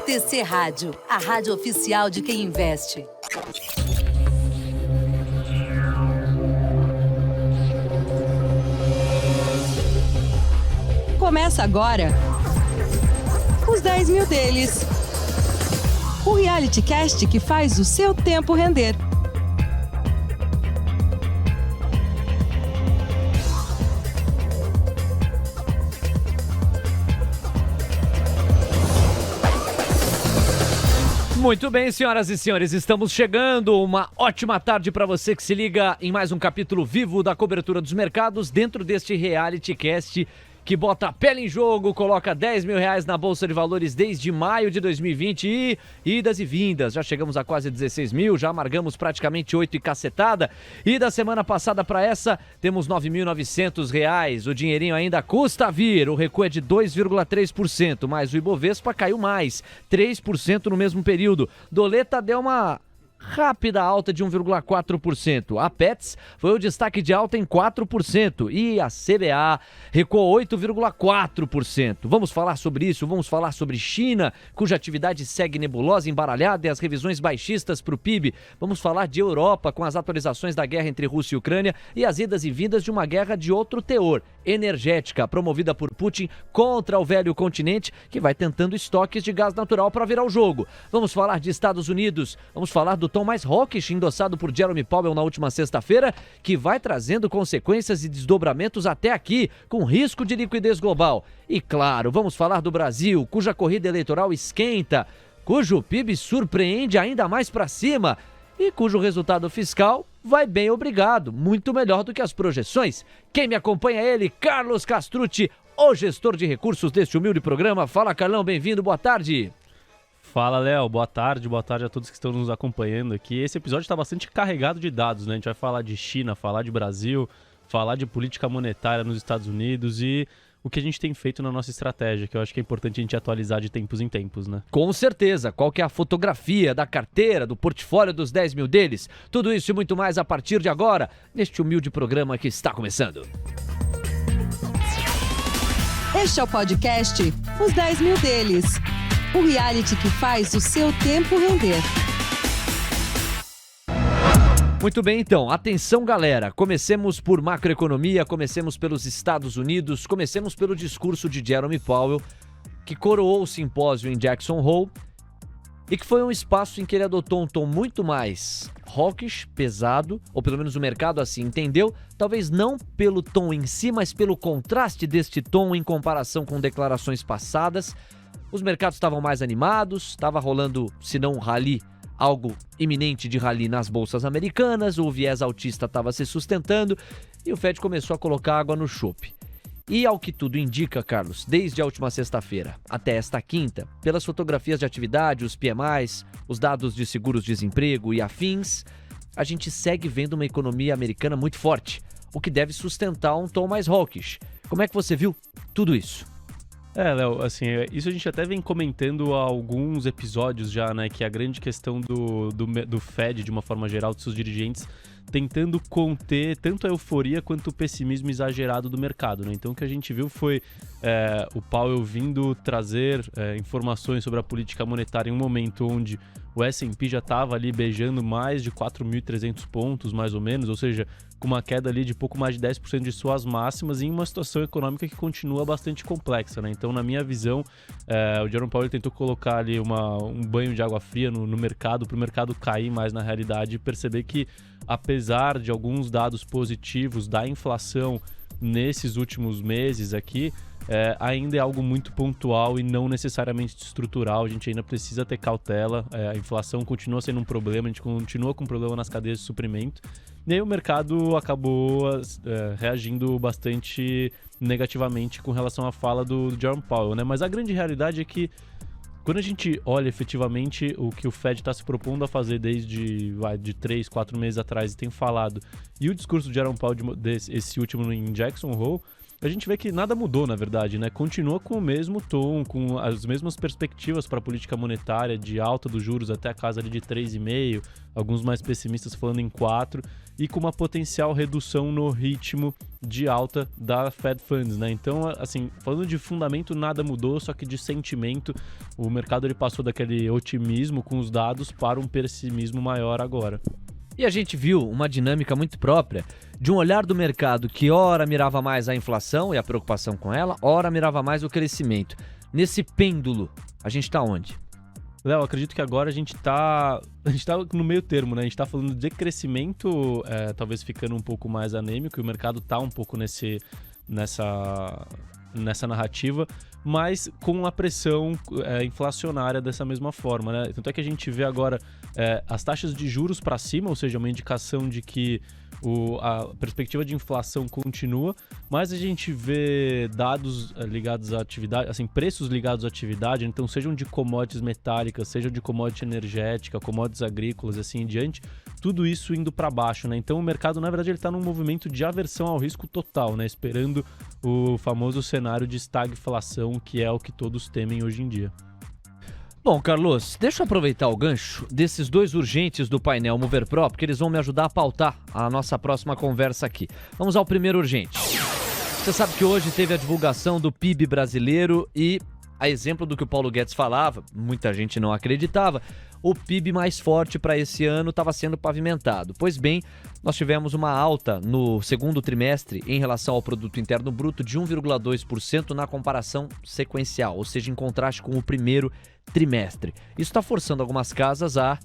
TC Rádio, a rádio oficial de quem investe. Começa agora os 10 mil deles. O reality cast que faz o seu tempo render. Muito bem, senhoras e senhores, estamos chegando. Uma ótima tarde para você que se liga em mais um capítulo vivo da cobertura dos mercados dentro deste reality cast que bota a pele em jogo, coloca 10 mil reais na Bolsa de Valores desde maio de 2020 e idas e vindas. Já chegamos a quase 16 mil, já amargamos praticamente 8 e cacetada. E da semana passada para essa, temos 9.900 reais. O dinheirinho ainda custa vir, o recuo é de 2,3%, mas o Ibovespa caiu mais, 3% no mesmo período. Doleta deu uma rápida alta de 1,4%. A Petz foi o destaque de alta em 4% e a CBA recuou 8,4%. Vamos falar sobre isso, vamos falar sobre China, cuja atividade segue nebulosa, embaralhada e as revisões baixistas para o PIB. Vamos falar de Europa com as atualizações da guerra entre Rússia e Ucrânia e as idas e vindas de uma guerra de outro teor, energética, promovida por Putin contra o velho continente que vai tentando estoques de gás natural para virar o jogo. Vamos falar de Estados Unidos, vamos falar do tom mais hawkish endossado por Jerome Powell na última sexta-feira, que vai trazendo consequências e desdobramentos até aqui, com risco de liquidez global. E claro, vamos falar do Brasil, cuja corrida eleitoral esquenta, cujo PIB surpreende ainda mais para cima e cujo resultado fiscal vai bem obrigado, muito melhor do que as projeções. Quem me acompanha é ele, Carlos Castrucci, o gestor de recursos deste humilde programa. Fala, Carlão, bem-vindo, boa tarde. Fala, Léo, boa tarde a todos que estão nos acompanhando aqui. Esse episódio está bastante carregado de dados, né? A gente vai falar de China, falar de Brasil, falar de política monetária nos Estados Unidos e o que a gente tem feito na nossa estratégia, que eu acho que é importante a gente atualizar de tempos em tempos, né? Com certeza. Qual que é a fotografia da carteira, do portfólio dos 10 mil deles? Tudo isso e muito mais a partir de agora, neste humilde programa que está começando. Este é o podcast Os 10 mil deles. O reality que faz o seu tempo render. Muito bem, então. Atenção, galera. Comecemos por macroeconomia, comecemos pelos Estados Unidos, comecemos pelo discurso de Jerome Powell, que coroou o simpósio em Jackson Hole e que foi um espaço em que ele adotou um tom muito mais hawkish, pesado, ou pelo menos o mercado assim entendeu, talvez não pelo tom em si, mas pelo contraste deste tom em comparação com declarações passadas. Os mercados estavam mais animados, estava rolando, se não um rally, algo iminente de rally nas bolsas americanas, o viés altista estava se sustentando e o Fed começou a colocar água no chope. E ao que tudo indica, Carlos, desde a última sexta-feira até esta quinta, pelas fotografias de atividade, os PMIs, os dados de seguros-desemprego e afins, a gente segue vendo uma economia americana muito forte, o que deve sustentar um tom mais hawkish. Como é que você viu tudo isso? Léo, assim, isso a gente até vem comentando há alguns episódios já, né, que a grande questão do Fed, de uma forma geral, dos seus dirigentes, tentando conter tanto a euforia quanto o pessimismo exagerado do mercado, né? Então o que a gente viu foi o Powell vindo trazer informações sobre a política monetária em um momento onde o S&P já estava ali beijando mais de 4.300 pontos, mais ou menos, ou seja, com uma queda ali de pouco mais de 10% de suas máximas em uma situação econômica que continua bastante complexa, né? Então, na minha visão, o Jerome Powell tentou colocar ali um banho de água fria no mercado, para o mercado cair mais na realidade e perceber que, apesar de alguns dados positivos da inflação nesses últimos meses aqui, ainda é algo muito pontual e não necessariamente estrutural. A gente ainda precisa ter cautela, a inflação continua sendo um problema, a gente continua com um problema nas cadeias de suprimento. E aí o mercado acabou reagindo bastante negativamente com relação à fala do Jerome Powell, né? Mas a grande realidade é que quando a gente olha efetivamente o que o Fed está se propondo a fazer desde de 3, 4 meses atrás e tem falado, e o discurso do Jerome Powell esse último em Jackson Hole, a gente vê que nada mudou, na verdade, né? Continua com o mesmo tom, com as mesmas perspectivas para a política monetária de alta dos juros até a casa ali de 3,5%, alguns mais pessimistas falando em 4%, e com uma potencial redução no ritmo de alta da Fed Funds, né? Então, assim, falando de fundamento, nada mudou, só que de sentimento, o mercado ele passou daquele otimismo com os dados para um pessimismo maior agora. E a gente viu uma dinâmica muito própria de um olhar do mercado que ora mirava mais a inflação e a preocupação com ela, ora mirava mais o crescimento. Nesse pêndulo, a gente está onde? Léo, acredito que agora a gente tá no meio termo, né? A gente tá falando de crescimento, talvez ficando um pouco mais anêmico, e o mercado tá um pouco nessa narrativa, mas com a pressão inflacionária dessa mesma forma, né? Tanto é que a gente vê agora as taxas de juros para cima, ou seja, uma indicação de que a perspectiva de inflação continua, mas a gente vê dados ligados à atividade, assim, preços ligados à atividade, então sejam de commodities metálicas, sejam de commodity energética, commodities agrícolas, assim em diante, tudo isso indo para baixo, né? Então o mercado, na verdade, ele está num movimento de aversão ao risco total, né? Esperando o famoso cenário de estagflação, que é o que todos temem hoje em dia. Bom, Carlos, deixa eu aproveitar o gancho desses dois urgentes do painel Mover Pro, porque eles vão me ajudar a pautar a nossa próxima conversa aqui. Vamos ao primeiro urgente. Você sabe que hoje teve a divulgação do PIB brasileiro e, a exemplo do que o Paulo Guedes falava, muita gente não acreditava, o PIB mais forte para esse ano estava sendo pavimentado. Pois bem, nós tivemos uma alta no segundo trimestre em relação ao Produto Interno Bruto de 1,2% na comparação sequencial, ou seja, em contraste com o primeiro trimestre. Isso está forçando algumas casas a,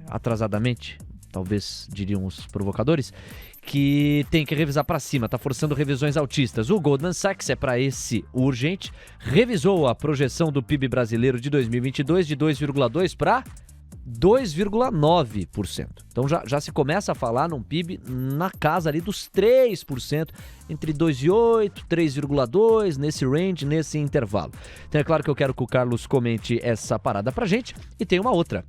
atrasadamente, talvez diriam os provocadores, que tem que revisar para cima, está forçando revisões altistas. O Goldman Sachs, para esse urgente, revisou a projeção do PIB brasileiro de 2022 de 2,2% para 2,9%. Então já se começa a falar num PIB na casa ali dos 3%, entre 2,8% e 3,2%, nesse range, nesse intervalo. Então é claro que eu quero que o Carlos comente essa parada pra gente. E tem uma outra.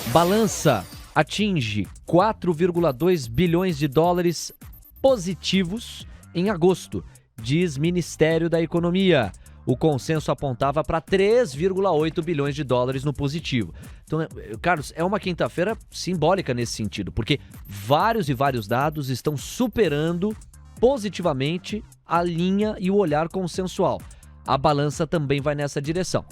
Balança atinge 4,2 bilhões de dólares positivos em agosto, diz Ministério da Economia. O consenso apontava para 3,8 bilhões de dólares no positivo. Então, Carlos, é uma quinta-feira simbólica nesse sentido, porque vários e vários dados estão superando positivamente a linha e o olhar consensual. A balança também vai nessa direção.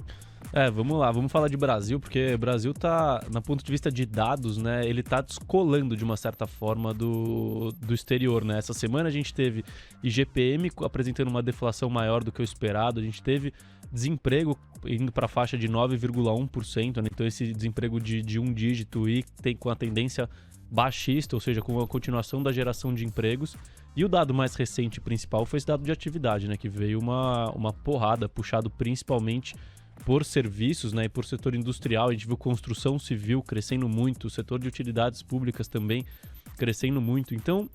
Vamos lá, vamos falar de Brasil, porque o Brasil tá, na ponto de vista de dados, né, ele tá descolando de uma certa forma do exterior, né? Essa semana a gente teve IGPM apresentando uma deflação maior do que o esperado, a gente teve desemprego indo para a faixa de 9,1%, né? Então esse desemprego de um dígito e tem com a tendência baixista, ou seja, com a continuação da geração de empregos. E o dado mais recente e principal foi esse dado de atividade, né, que veio uma porrada, puxado principalmente por serviços, né, e por setor industrial. A gente viu construção civil crescendo muito, o setor de utilidades públicas também crescendo muito. Então,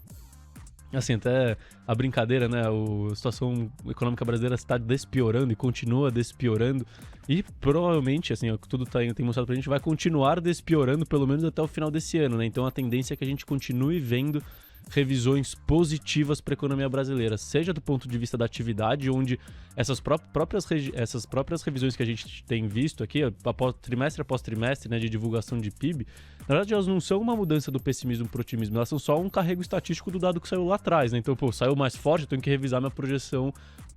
assim, até a brincadeira, né, a situação econômica brasileira está despiorando e continua despiorando, e provavelmente, assim, o que tudo tem mostrado pra gente, vai continuar despiorando pelo menos até o final desse ano, né? Então a tendência é que a gente continue vendo revisões positivas para a economia brasileira, seja do ponto de vista da atividade, onde essas próprias revisões que a gente tem visto aqui, trimestre após trimestre, né, de divulgação de PIB, na verdade elas não são uma mudança do pessimismo para o otimismo, elas são só um carrego estatístico do dado que saiu lá atrás, né? Então, saiu mais forte, eu tenho que revisar minha projeção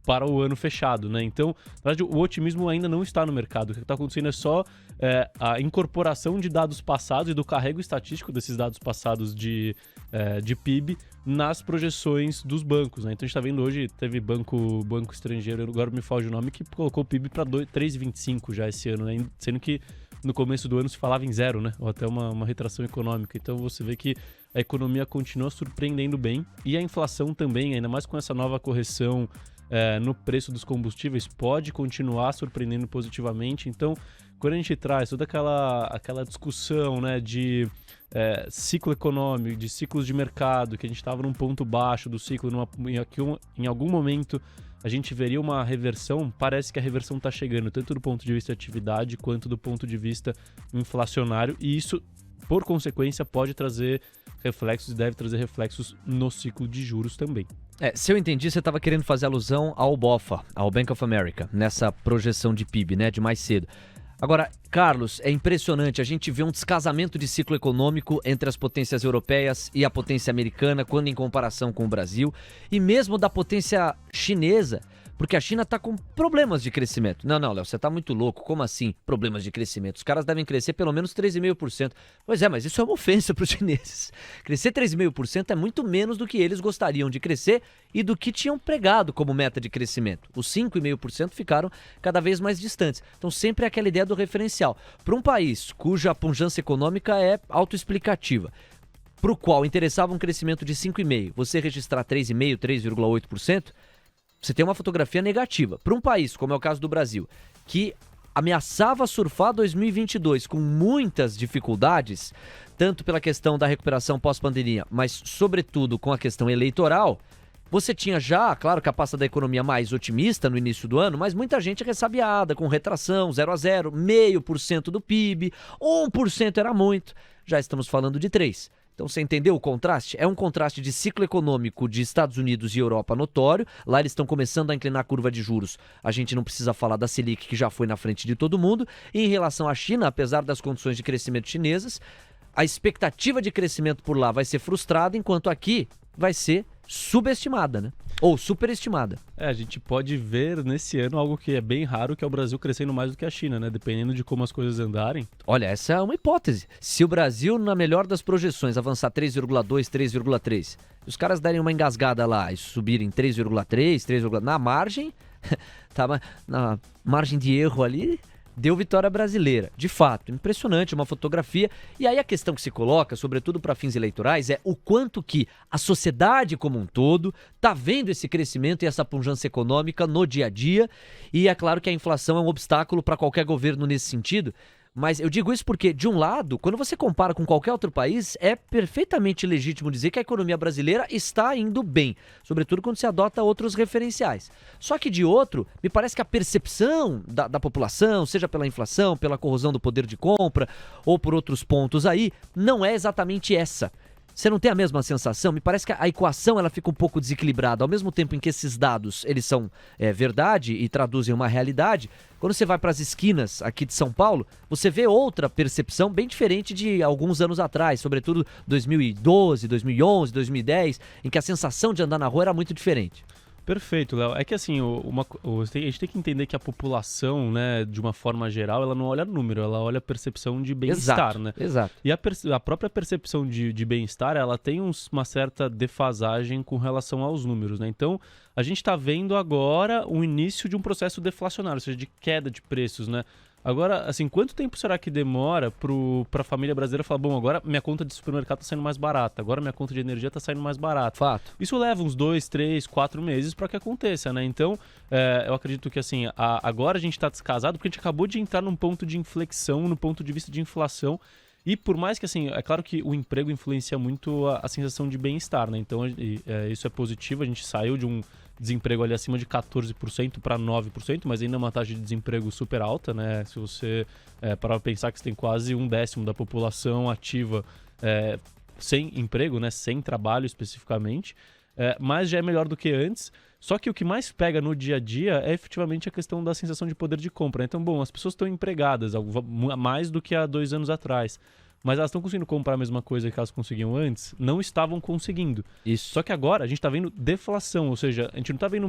para o ano fechado, né? Então, na verdade, o otimismo ainda não está no mercado. O que está acontecendo é só a incorporação de dados passados e do carrego estatístico desses dados passados de PIB nas projeções dos bancos, né? Então, a gente está vendo hoje, teve banco estrangeiro, agora me foge o nome, que colocou o PIB para 3,25 já esse ano, né? Sendo que no começo do ano se falava em zero, né? Ou até uma retração econômica. Então, você vê que a economia continua surpreendendo bem e a inflação também, ainda mais com essa nova correção no preço dos combustíveis, pode continuar surpreendendo positivamente. Então, quando a gente traz toda aquela discussão, né, de ciclo econômico, de ciclos de mercado, que a gente estava num ponto baixo do ciclo, em algum momento a gente veria uma reversão, parece que a reversão está chegando, tanto do ponto de vista de atividade quanto do ponto de vista inflacionário, e isso, por consequência, pode trazer reflexos e deve trazer reflexos no ciclo de juros também. Se eu entendi, você estava querendo fazer alusão ao BOFA, ao Bank of America, nessa projeção de PIB, né, de mais cedo. Agora, Carlos, é impressionante, a gente vê um descasamento de ciclo econômico entre as potências europeias e a potência americana, quando em comparação com o Brasil, e mesmo da potência chinesa, porque a China está com problemas de crescimento. Não, Léo, você está muito louco. Como assim problemas de crescimento? Os caras devem crescer pelo menos 3,5%. Pois é, mas isso é uma ofensa para os chineses. Crescer 3,5% é muito menos do que eles gostariam de crescer e do que tinham pregado como meta de crescimento. Os 5,5% ficaram cada vez mais distantes. Então sempre é aquela ideia do referencial. Para um país cuja pujança econômica é autoexplicativa, para o qual interessava um crescimento de 5,5%, você registrar 3,5%, 3,8%, você tem uma fotografia negativa. Para um país, como é o caso do Brasil, que ameaçava surfar 2022 com muitas dificuldades, tanto pela questão da recuperação pós-pandemia, mas sobretudo com a questão eleitoral, você tinha já, claro, que a pasta da economia mais otimista no início do ano, mas muita gente ressabiada, com retração, 0 a 0, 0,5% do PIB, 1% era muito, já estamos falando de 3%. Então você entendeu o contraste? É um contraste de ciclo econômico de Estados Unidos e Europa notório. Lá eles estão começando a inclinar a curva de juros. A gente não precisa falar da Selic, que já foi na frente de todo mundo. E em relação à China, apesar das condições de crescimento chinesas, a expectativa de crescimento por lá vai ser frustrada, enquanto aqui vai ser subestimada, né? Ou superestimada. A gente pode ver nesse ano algo que é bem raro, que é o Brasil crescendo mais do que a China, né? Dependendo de como as coisas andarem. Olha, essa é uma hipótese. Se o Brasil, na melhor das projeções, avançar 3,2, 3,3, os caras derem uma engasgada lá e subirem 3,3, 3, na margem, tá, na margem de erro ali, deu vitória brasileira. De fato, impressionante, uma fotografia. E aí a questão que se coloca, sobretudo para fins eleitorais, é o quanto que a sociedade como um todo está vendo esse crescimento e essa pujança econômica no dia a dia. E é claro que a inflação é um obstáculo para qualquer governo nesse sentido. Mas eu digo isso porque, de um lado, quando você compara com qualquer outro país, é perfeitamente legítimo dizer que a economia brasileira está indo bem, sobretudo quando se adota outros referenciais. Só que, de outro, me parece que a percepção da população, seja pela inflação, pela corrosão do poder de compra ou por outros pontos aí, não é exatamente essa. Você não tem a mesma sensação? Me parece que a equação ela fica um pouco desequilibrada. Ao mesmo tempo em que esses dados eles são verdade e traduzem uma realidade, quando você vai para as esquinas aqui de São Paulo, você vê outra percepção bem diferente de alguns anos atrás, sobretudo 2012, 2011, 2010, em que a sensação de andar na rua era muito diferente. Perfeito, Léo. É que assim, a gente tem que entender que a população, né, de uma forma geral, ela não olha número, ela olha a percepção de bem-estar, né? Exato. E a própria percepção de bem-estar, ela tem uma certa defasagem com relação aos números, né? Então, a gente está vendo agora o início de um processo deflacionário, ou seja, de queda de preços, né? Agora, assim, quanto tempo será que demora para a família brasileira falar, bom, agora minha conta de supermercado está saindo mais barata, agora minha conta de energia está saindo mais barata? Fato. Isso leva uns 2, 3, 4 meses para que aconteça, né? Então, eu acredito que, assim, agora a gente está descasado porque a gente acabou de entrar num ponto de inflexão, no ponto de vista de inflação. E por mais que, assim, é claro que o emprego influencia muito a sensação de bem-estar, né? Então, isso é positivo, a gente saiu de um desemprego ali acima de 14% para 9%, mas ainda é uma taxa de desemprego super alta, né? Se você parar para pensar que você tem quase 1/10 da população ativa sem emprego, né? Sem trabalho especificamente, mas já é melhor do que antes. Só que o que mais pega no dia a dia é efetivamente a questão da sensação de poder de compra. Então, bom, as pessoas estão empregadas, mais do que há 2 anos atrás. Mas elas estão conseguindo comprar a mesma coisa que elas conseguiam antes? Não estavam conseguindo. Isso. Só que agora a gente está vendo deflação, ou seja, a gente não está vendo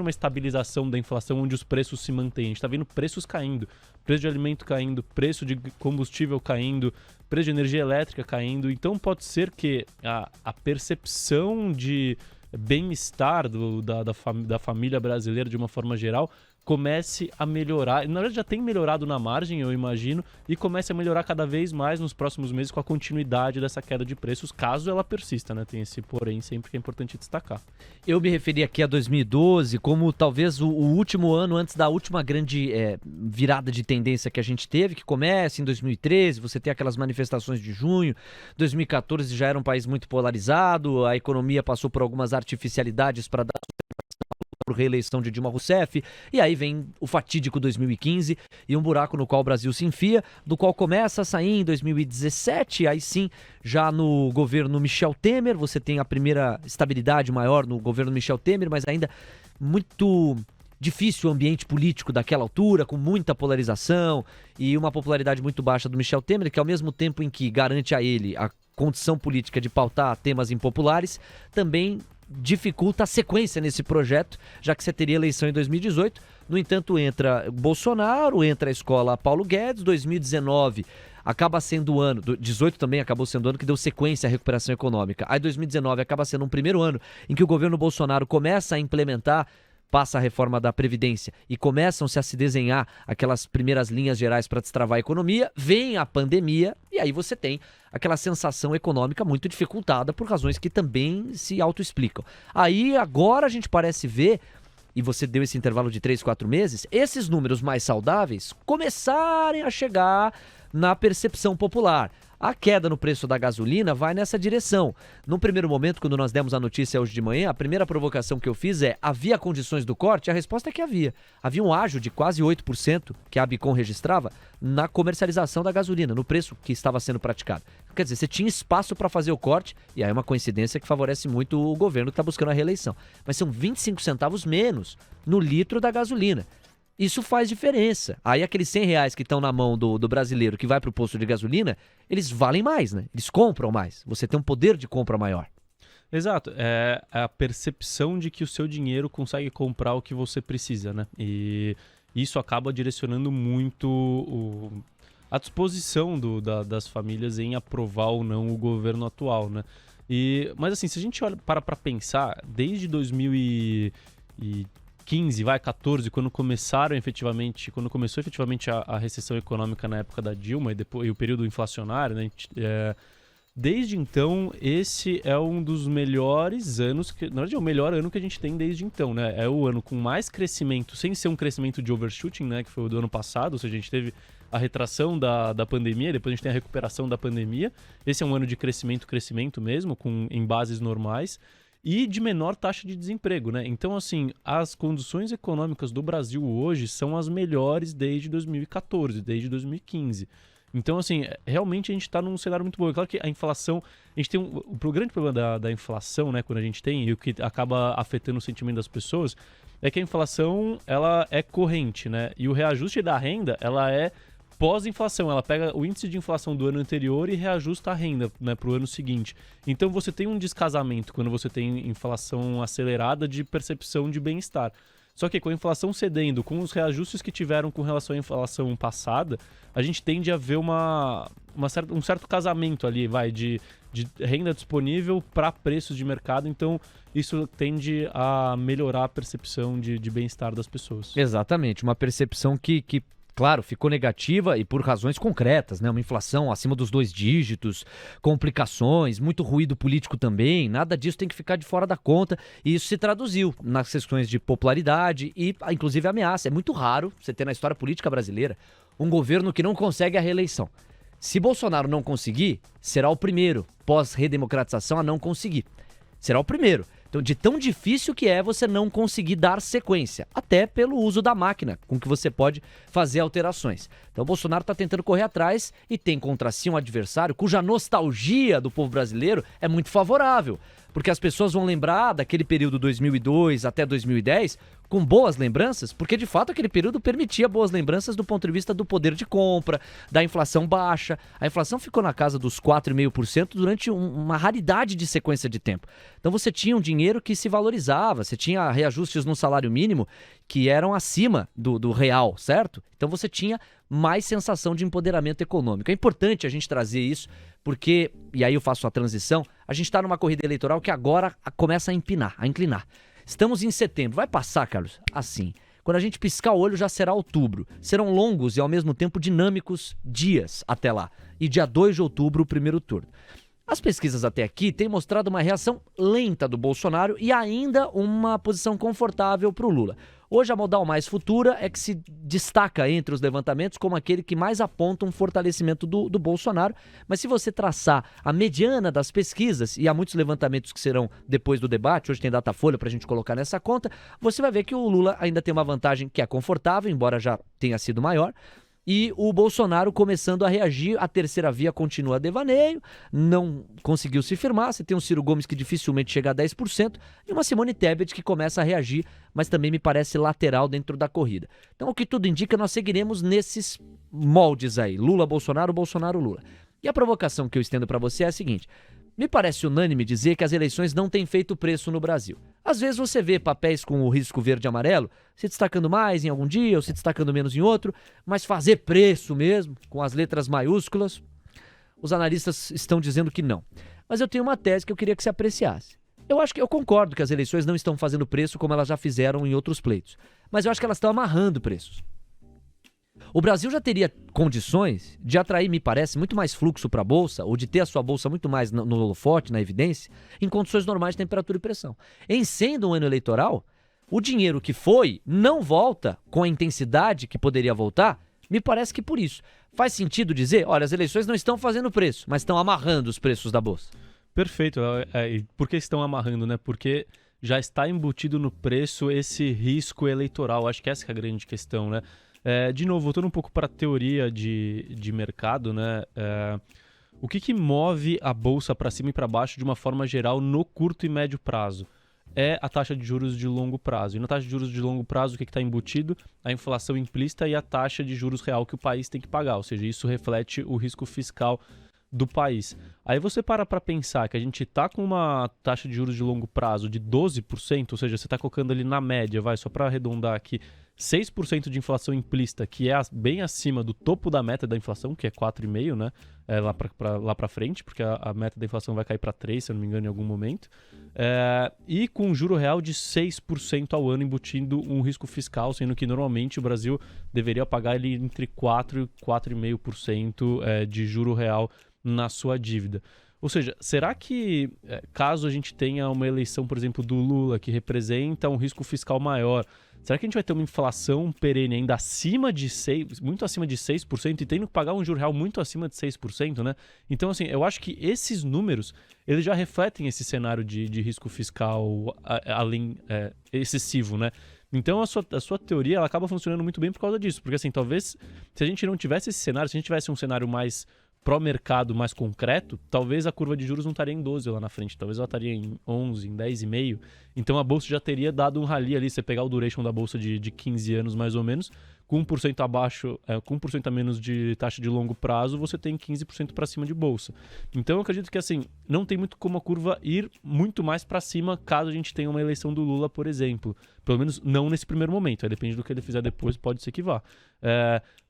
uma estabilização da inflação onde os preços se mantêm. A gente está vendo preços caindo, preço de alimento caindo, preço de combustível caindo, preço de energia elétrica caindo. Então pode ser que a percepção de bem-estar da família brasileira de uma forma geral comece a melhorar. Na verdade já tem melhorado na margem, eu imagino, e comece a melhorar cada vez mais nos próximos meses com a continuidade dessa queda de preços, caso ela persista, né? Tem esse porém sempre que é importante destacar. Eu me referi aqui a 2012 como talvez o último ano antes da última grande virada de tendência que a gente teve, que começa em 2013, você tem aquelas manifestações de junho, 2014 já era um país muito polarizado, a economia passou por algumas artificialidades para dar por reeleição de Dilma Rousseff, e aí vem o fatídico 2015 e um buraco no qual o Brasil se enfia, do qual começa a sair em 2017, aí sim, já no governo Michel Temer, você tem a primeira estabilidade maior no governo Michel Temer, mas ainda muito difícil o ambiente político daquela altura, com muita polarização e uma popularidade muito baixa do Michel Temer, que ao mesmo tempo em que garante a ele a condição política de pautar temas impopulares, também dificulta a sequência nesse projeto, já que você teria eleição em 2018. No entanto, entra Bolsonaro, entra a escola Paulo Guedes, 2019 acaba sendo o ano, 2018 também acabou sendo o ano que deu sequência à recuperação econômica. Aí 2019 acaba sendo um primeiro ano em que o governo Bolsonaro começa a implementar, passa a reforma da Previdência e começam-se a se desenhar aquelas primeiras linhas gerais para destravar a economia, vem a pandemia e aí você tem aquela sensação econômica muito dificultada por razões que também se autoexplicam. Aí agora a gente parece ver, e você deu esse intervalo de 3, 4 meses, esses números mais saudáveis começarem a chegar na percepção popular. A queda no preço da gasolina vai nessa direção. No primeiro momento, quando nós demos a notícia hoje de manhã, a primeira provocação que eu fiz é: havia condições do corte? A resposta é que havia. Havia um ágio de quase 8% que a Abicom registrava na comercialização da gasolina, no preço que estava sendo praticado. Quer dizer, você tinha espaço para fazer o corte, e aí é uma coincidência que favorece muito o governo que está buscando a reeleição. Mas são 25 centavos menos no litro da gasolina. Isso faz diferença. Aí aqueles R$100 que estão na mão do brasileiro que vai para o posto de gasolina, eles valem mais, né? Eles compram mais. Você tem um poder de compra maior. Exato. É a percepção de que o seu dinheiro consegue comprar o que você precisa, né? E isso acaba direcionando muito a disposição das famílias em aprovar ou não o governo atual, né? Mas assim, se a gente olha para pensar, desde 2015, 14, quando começou efetivamente a recessão econômica na época da Dilma e o período inflacionário, né? Desde então, esse é um dos melhores anos, na verdade é o melhor ano que a gente tem desde então, né? É o ano com mais crescimento, sem ser um crescimento de overshooting, né? Que foi o do ano passado, ou seja, a gente teve a retração da pandemia, depois a gente tem a recuperação da pandemia. Esse é um ano de crescimento mesmo, em bases normais. E de menor taxa de desemprego, né? Então, assim, as condições econômicas do Brasil hoje são as melhores desde 2014, desde 2015. Então, assim, realmente a gente está num cenário muito bom. É claro que a inflação, a gente tem o grande problema da inflação, né? Quando a gente tem, e o que acaba afetando o sentimento das pessoas, é que a inflação, ela é corrente, né? E o reajuste da renda, ela é pós-inflação, ela pega o índice de inflação do ano anterior e reajusta a renda, né, para o ano seguinte. Então você tem um descasamento quando você tem inflação acelerada de percepção de bem-estar. Só que com a inflação cedendo, com os reajustes que tiveram com relação à inflação passada, a gente tende a ver um certo casamento ali, de renda disponível para preços de mercado. Então isso tende a melhorar a percepção de bem-estar das pessoas. Exatamente, uma percepção que claro, ficou negativa e por razões concretas, né? Uma inflação acima dos 2 dígitos, complicações, muito ruído político também, nada disso tem que ficar de fora da conta e isso se traduziu nas questões de popularidade e inclusive ameaça. É muito raro você ter na história política brasileira um governo que não consegue a reeleição. Se Bolsonaro não conseguir, será o primeiro pós-redemocratização a não conseguir. Será o primeiro. Então, de tão difícil que é você não conseguir dar sequência, até pelo uso da máquina com que você pode fazer alterações. Então, o Bolsonaro está tentando correr atrás e tem contra si um adversário cuja nostalgia do povo brasileiro é muito favorável, porque as pessoas vão lembrar daquele período 2002 até 2010 com boas lembranças, porque de fato aquele período permitia boas lembranças do ponto de vista do poder de compra, da inflação baixa. A inflação ficou na casa dos 4,5% durante uma raridade de sequência de tempo. Então você tinha um dinheiro que se valorizava, você tinha reajustes no salário mínimo que eram acima do real, certo? Então você tinha mais sensação de empoderamento econômico. É importante a gente trazer isso, porque, e aí eu faço a transição, a gente está numa corrida eleitoral que agora começa a inclinar. Estamos em setembro. Vai passar, Carlos? Assim. Quando a gente piscar o olho já será outubro. Serão longos e ao mesmo tempo dinâmicos dias até lá. E dia 2 de outubro o primeiro turno. As pesquisas até aqui têm mostrado uma reação lenta do Bolsonaro e ainda uma posição confortável para o Lula. Hoje a Modal Mais Futura é que se destaca entre os levantamentos como aquele que mais aponta um fortalecimento do Bolsonaro, mas se você traçar a mediana das pesquisas, e há muitos levantamentos que serão depois do debate, hoje tem Datafolha para a gente colocar nessa conta, você vai ver que o Lula ainda tem uma vantagem que é confortável, embora já tenha sido maior, e o Bolsonaro começando a reagir, a terceira via continua a devaneio, não conseguiu se firmar, você tem um Ciro Gomes que dificilmente chega a 10%, e uma Simone Tebet que começa a reagir, mas também me parece lateral dentro da corrida. Então o que tudo indica, nós seguiremos nesses moldes aí, Lula, Bolsonaro, Bolsonaro, Lula. E a provocação que eu estendo para você é a seguinte: me parece unânime dizer que as eleições não têm feito preço no Brasil. Às vezes você vê papéis com o risco verde e amarelo se destacando mais em algum dia ou se destacando menos em outro, mas fazer preço mesmo, com as letras maiúsculas, os analistas estão dizendo que não. Mas eu tenho uma tese que eu queria que você apreciasse. Eu concordo que as eleições não estão fazendo preço como elas já fizeram em outros pleitos, mas eu acho que elas estão amarrando preços. O Brasil já teria condições de atrair, me parece, muito mais fluxo para a Bolsa, ou de ter a sua Bolsa muito mais no holofote, na evidência, em condições normais de temperatura e pressão. Em sendo um ano eleitoral, o dinheiro que foi não volta com a intensidade que poderia voltar, me parece que por isso. Faz sentido dizer, olha, as eleições não estão fazendo preço, mas estão amarrando os preços da Bolsa. Perfeito. E por que estão amarrando, né? Porque já está embutido no preço esse risco eleitoral. Acho que essa é a grande questão, né? De novo, voltando um pouco para a teoria de mercado, né? O que move a Bolsa para cima e para baixo de uma forma geral no curto e médio prazo? É a taxa de juros de longo prazo. E na taxa de juros de longo prazo, o que está embutido? A inflação implícita e a taxa de juros real que o país tem que pagar. Ou seja, isso reflete o risco fiscal do país. Aí você para pensar que a gente está com uma taxa de juros de longo prazo de 12%, ou seja, você está colocando ali na média, só para arredondar aqui, 6% de inflação implícita, que é bem acima do topo da meta da inflação, que é 4,5%, né? Lá para frente, porque a meta da inflação vai cair para 3%, se eu não me engano, em algum momento. E com um juro real de 6% ao ano, embutindo um risco fiscal, sendo que normalmente o Brasil deveria pagar ele entre 4% e 4,5% de juro real na sua dívida. Ou seja, será que caso a gente tenha uma eleição, por exemplo, do Lula, que representa um risco fiscal maior, será que a gente vai ter uma inflação perene ainda acima de 6%, muito acima de 6% e tendo que pagar um juro real muito acima de 6%, né? Então, assim, eu acho que esses números, eles já refletem esse cenário de risco fiscal excessivo, né? Então, a sua teoria, ela acaba funcionando muito bem por causa disso. Porque, assim, talvez, se a gente não tivesse esse cenário, se a gente tivesse um cenário mais pró-mercado, mais concreto, talvez a curva de juros não estaria em 12 lá na frente, talvez ela estaria em 11, em 10,5. Então a Bolsa já teria dado um rally ali, você pegar o duration da Bolsa de 15 anos mais ou menos, com 1% abaixo, com 1% a menos de taxa de longo prazo, você tem 15% para cima de Bolsa. Então eu acredito que assim, não tem muito como a curva ir muito mais para cima caso a gente tenha uma eleição do Lula, por exemplo. Pelo menos não nesse primeiro momento, aí depende do que ele fizer depois, pode ser que vá.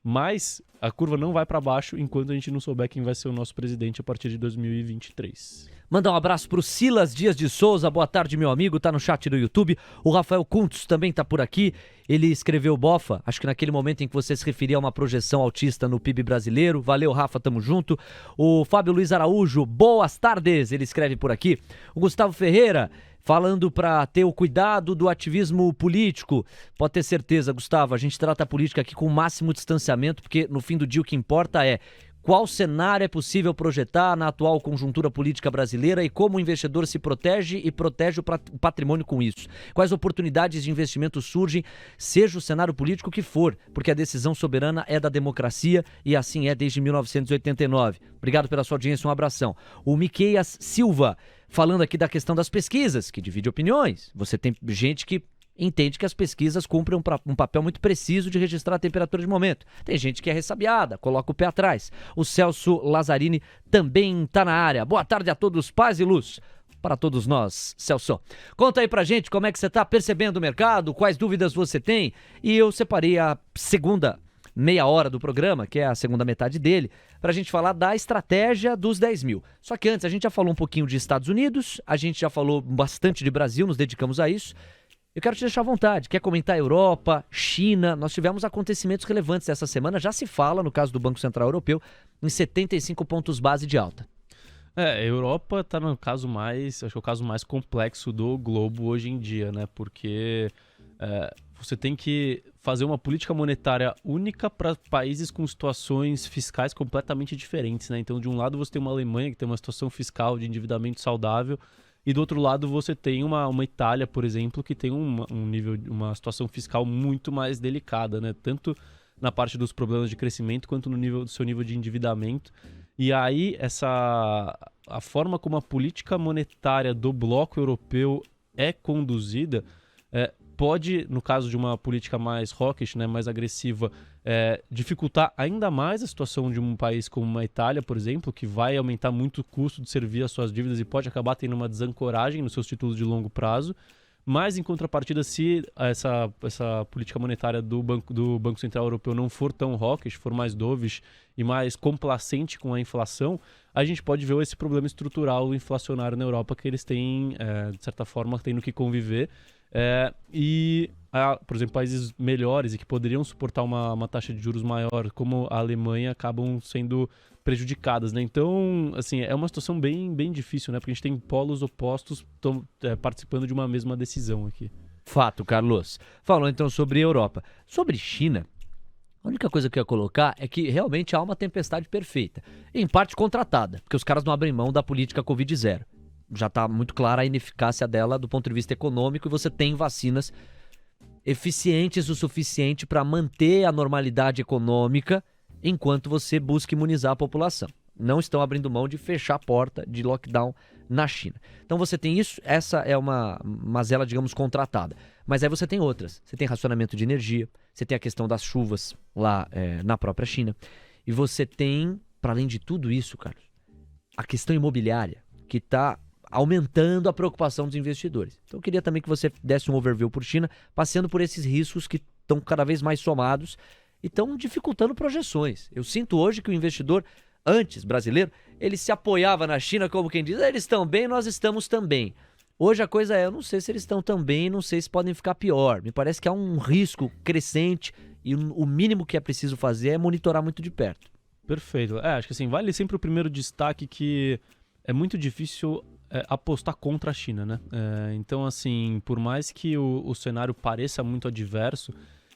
Mas a curva não vai para baixo enquanto a gente não souber quem vai ser o nosso presidente a partir de 2023. Mandar um abraço pro Silas Dias de Souza, boa tarde meu amigo, tá no chat do YouTube. O Rafael Kuntz também tá por aqui, ele escreveu bofa, acho que naquele momento em que você se referia a uma projeção altista no PIB brasileiro. Valeu Rafa, tamo junto. O Fábio Luiz Araújo, boas tardes, ele escreve por aqui. O Gustavo Ferreira, falando para ter o cuidado do ativismo político. Pode ter certeza, Gustavo, a gente trata a política aqui com o máximo distanciamento, porque no fim do dia o que importa é qual cenário é possível projetar na atual conjuntura política brasileira e como o investidor se protege e protege o patrimônio com isso. Quais oportunidades de investimento surgem, seja o cenário político que for, porque a decisão soberana é da democracia e assim é desde 1989. Obrigado pela sua audiência, um abração. O Miqueias Silva, falando aqui da questão das pesquisas, que divide opiniões. Você tem gente que entende que as pesquisas cumprem um papel muito preciso de registrar a temperatura de momento. Tem gente que é ressabiada, coloca o pé atrás. O Celso Lazzarini também está na área. Boa tarde a todos, paz e luz para todos nós, Celso. Conta aí pra gente como é que você está percebendo o mercado, quais dúvidas você tem. E eu separei a segunda meia hora do programa, que é a segunda metade dele, pra gente falar da estratégia dos 10 mil. Só que antes, a gente já falou um pouquinho de Estados Unidos, a gente já falou bastante de Brasil, nos dedicamos a isso. Eu quero te deixar à vontade. Quer comentar Europa, China? Nós tivemos acontecimentos relevantes essa semana. Já se fala, no caso do Banco Central Europeu, em 75 pontos base de alta. A Europa está no caso mais, acho que é o caso mais complexo do globo hoje em dia, né? Porque você tem que fazer uma política monetária única para países com situações fiscais completamente diferentes, né? Então, de um lado você tem uma Alemanha que tem uma situação fiscal de endividamento saudável, e do outro lado você tem uma Itália, por exemplo, que tem uma situação fiscal muito mais delicada, né? Tanto na parte dos problemas de crescimento quanto do seu nível de endividamento. E aí a forma como a política monetária do bloco europeu é conduzida pode, no caso de uma política mais hawkish, né, mais agressiva, dificultar ainda mais a situação de um país como a Itália, por exemplo, que vai aumentar muito o custo de servir as suas dívidas e pode acabar tendo uma desancoragem nos seus títulos de longo prazo. Mas, em contrapartida, se essa política monetária do Banco Central Europeu não for tão hawkish, for mais dovish e mais complacente com a inflação, a gente pode ver esse problema estrutural inflacionário na Europa que eles têm, de certa forma, tendo que conviver. Por exemplo, países melhores e que poderiam suportar uma taxa de juros maior, como a Alemanha, acabam sendo prejudicadas, né? Então, assim, é uma situação bem, bem difícil, né? Porque a gente tem polos opostos participando de uma mesma decisão aqui. Fato, Carlos. Falou então sobre Europa. Sobre China, a única coisa que eu ia colocar é que realmente há uma tempestade perfeita. Em parte contratada, porque os caras não abrem mão da política Covid-0. Já está muito clara a ineficácia dela do ponto de vista econômico e você tem vacinas eficientes o suficiente para manter a normalidade econômica enquanto você busca imunizar a população. Não estão abrindo mão de fechar a porta de lockdown na China. Então você tem isso, essa é uma mazela, digamos, contratada. Mas aí você tem outras. Você tem racionamento de energia, você tem a questão das chuvas lá na própria China. E você tem, para além de tudo isso, Carlos, a questão imobiliária, que está aumentando a preocupação dos investidores. Então eu queria também que você desse um overview por China, passeando por esses riscos que estão cada vez mais somados e estão dificultando projeções. Eu sinto hoje que o investidor, antes brasileiro, ele se apoiava na China como quem diz, eles estão bem, nós estamos também. Hoje a coisa eu não sei se eles estão tão bem, não sei se podem ficar pior. Me parece que há um risco crescente e o mínimo que é preciso fazer é monitorar muito de perto. Perfeito. Acho que assim, vale sempre o primeiro destaque que é muito difícil apostar contra a China, né? Então, assim, por mais que o cenário pareça muito adverso,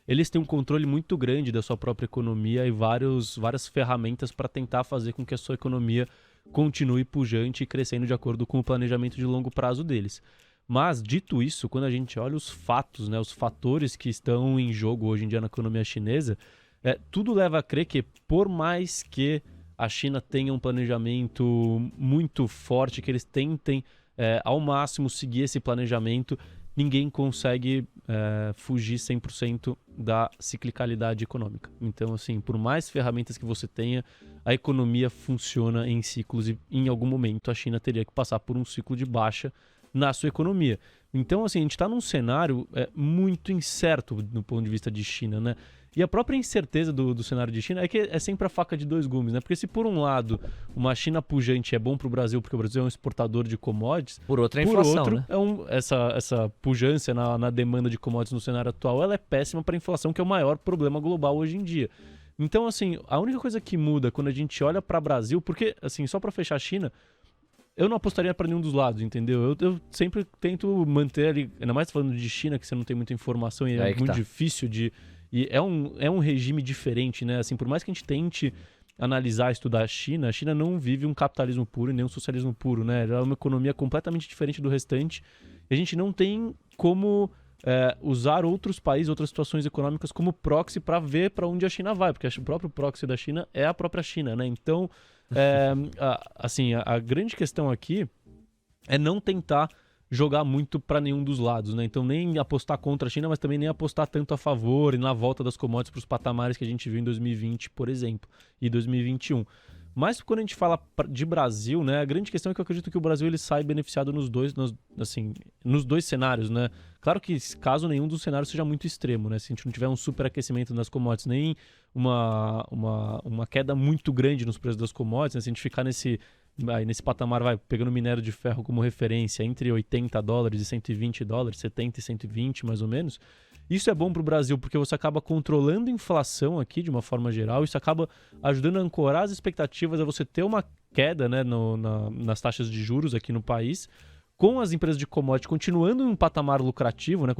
eles têm um controle muito grande da sua própria economia e várias ferramentas para tentar fazer com que a sua economia continue pujante e crescendo de acordo com o planejamento de longo prazo deles. Mas, dito isso, quando a gente olha os fatos, né, os fatores que estão em jogo hoje em dia na economia chinesa, tudo leva a crer que, por mais que a China tenha um planejamento muito forte, que eles tentem ao máximo seguir esse planejamento, ninguém consegue fugir 100% da ciclicalidade econômica. Então, assim, por mais ferramentas que você tenha, a economia funciona em ciclos e em algum momento a China teria que passar por um ciclo de baixa na sua economia. Então, assim, a gente está num cenário muito incerto do ponto de vista de China, né? E a própria incerteza do cenário de China é que é sempre a faca de dois gumes, né? Porque se por um lado uma China pujante é bom para o Brasil, porque o Brasil é um exportador de commodities, por outro a inflação, por outro, né? Essa pujança na demanda de commodities no cenário atual, ela é péssima para a inflação, que é o maior problema global hoje em dia. Então, assim, a única coisa que muda quando a gente olha para o Brasil, porque, assim, só para fechar a China, eu não apostaria para nenhum dos lados, entendeu? Eu sempre tento manter ali, ainda mais falando de China, que você não tem muita informação e é muito difícil de... E é um regime diferente, né? Assim, por mais que a gente tente analisar, estudar a China não vive um capitalismo puro e nem um socialismo puro, né? Ela é uma economia completamente diferente do restante. E a gente não tem como usar outros países, outras situações econômicas como proxy para ver para onde a China vai, porque o próprio proxy da China é a própria China, né? Então, a grande questão aqui é não tentar jogar muito para nenhum dos lados, né? Então nem apostar contra a China, mas também nem apostar tanto a favor e na volta das commodities para os patamares que a gente viu em 2020, por exemplo, e 2021. Mas quando a gente fala de Brasil, né, a grande questão é que eu acredito que o Brasil ele sai beneficiado nos dois cenários, né? Claro que caso nenhum dos cenários seja muito extremo, né? Se a gente não tiver um superaquecimento nas commodities, nem uma queda muito grande nos preços das commodities, né? Se a gente ficar nesse patamar, pegando minério de ferro como referência, entre $80 e $120, 70 e 120 mais ou menos, Isso é bom para o Brasil porque você acaba controlando a inflação aqui de uma forma geral, isso acaba ajudando a ancorar as expectativas a você ter uma queda, né, nas taxas de juros aqui no país, com as empresas de commodity continuando em um patamar lucrativo, né,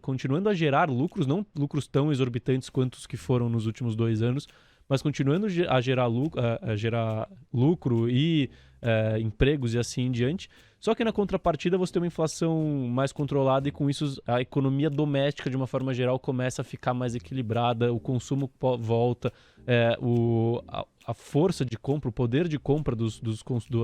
continuando a gerar lucros, não lucros tão exorbitantes quanto os que foram nos últimos 2 anos, mas continuando a gerar lucro e empregos e assim em diante. Só que na contrapartida você tem uma inflação mais controlada e com isso a economia doméstica de uma forma geral começa a ficar mais equilibrada, o consumo volta, a força de compra, o poder de compra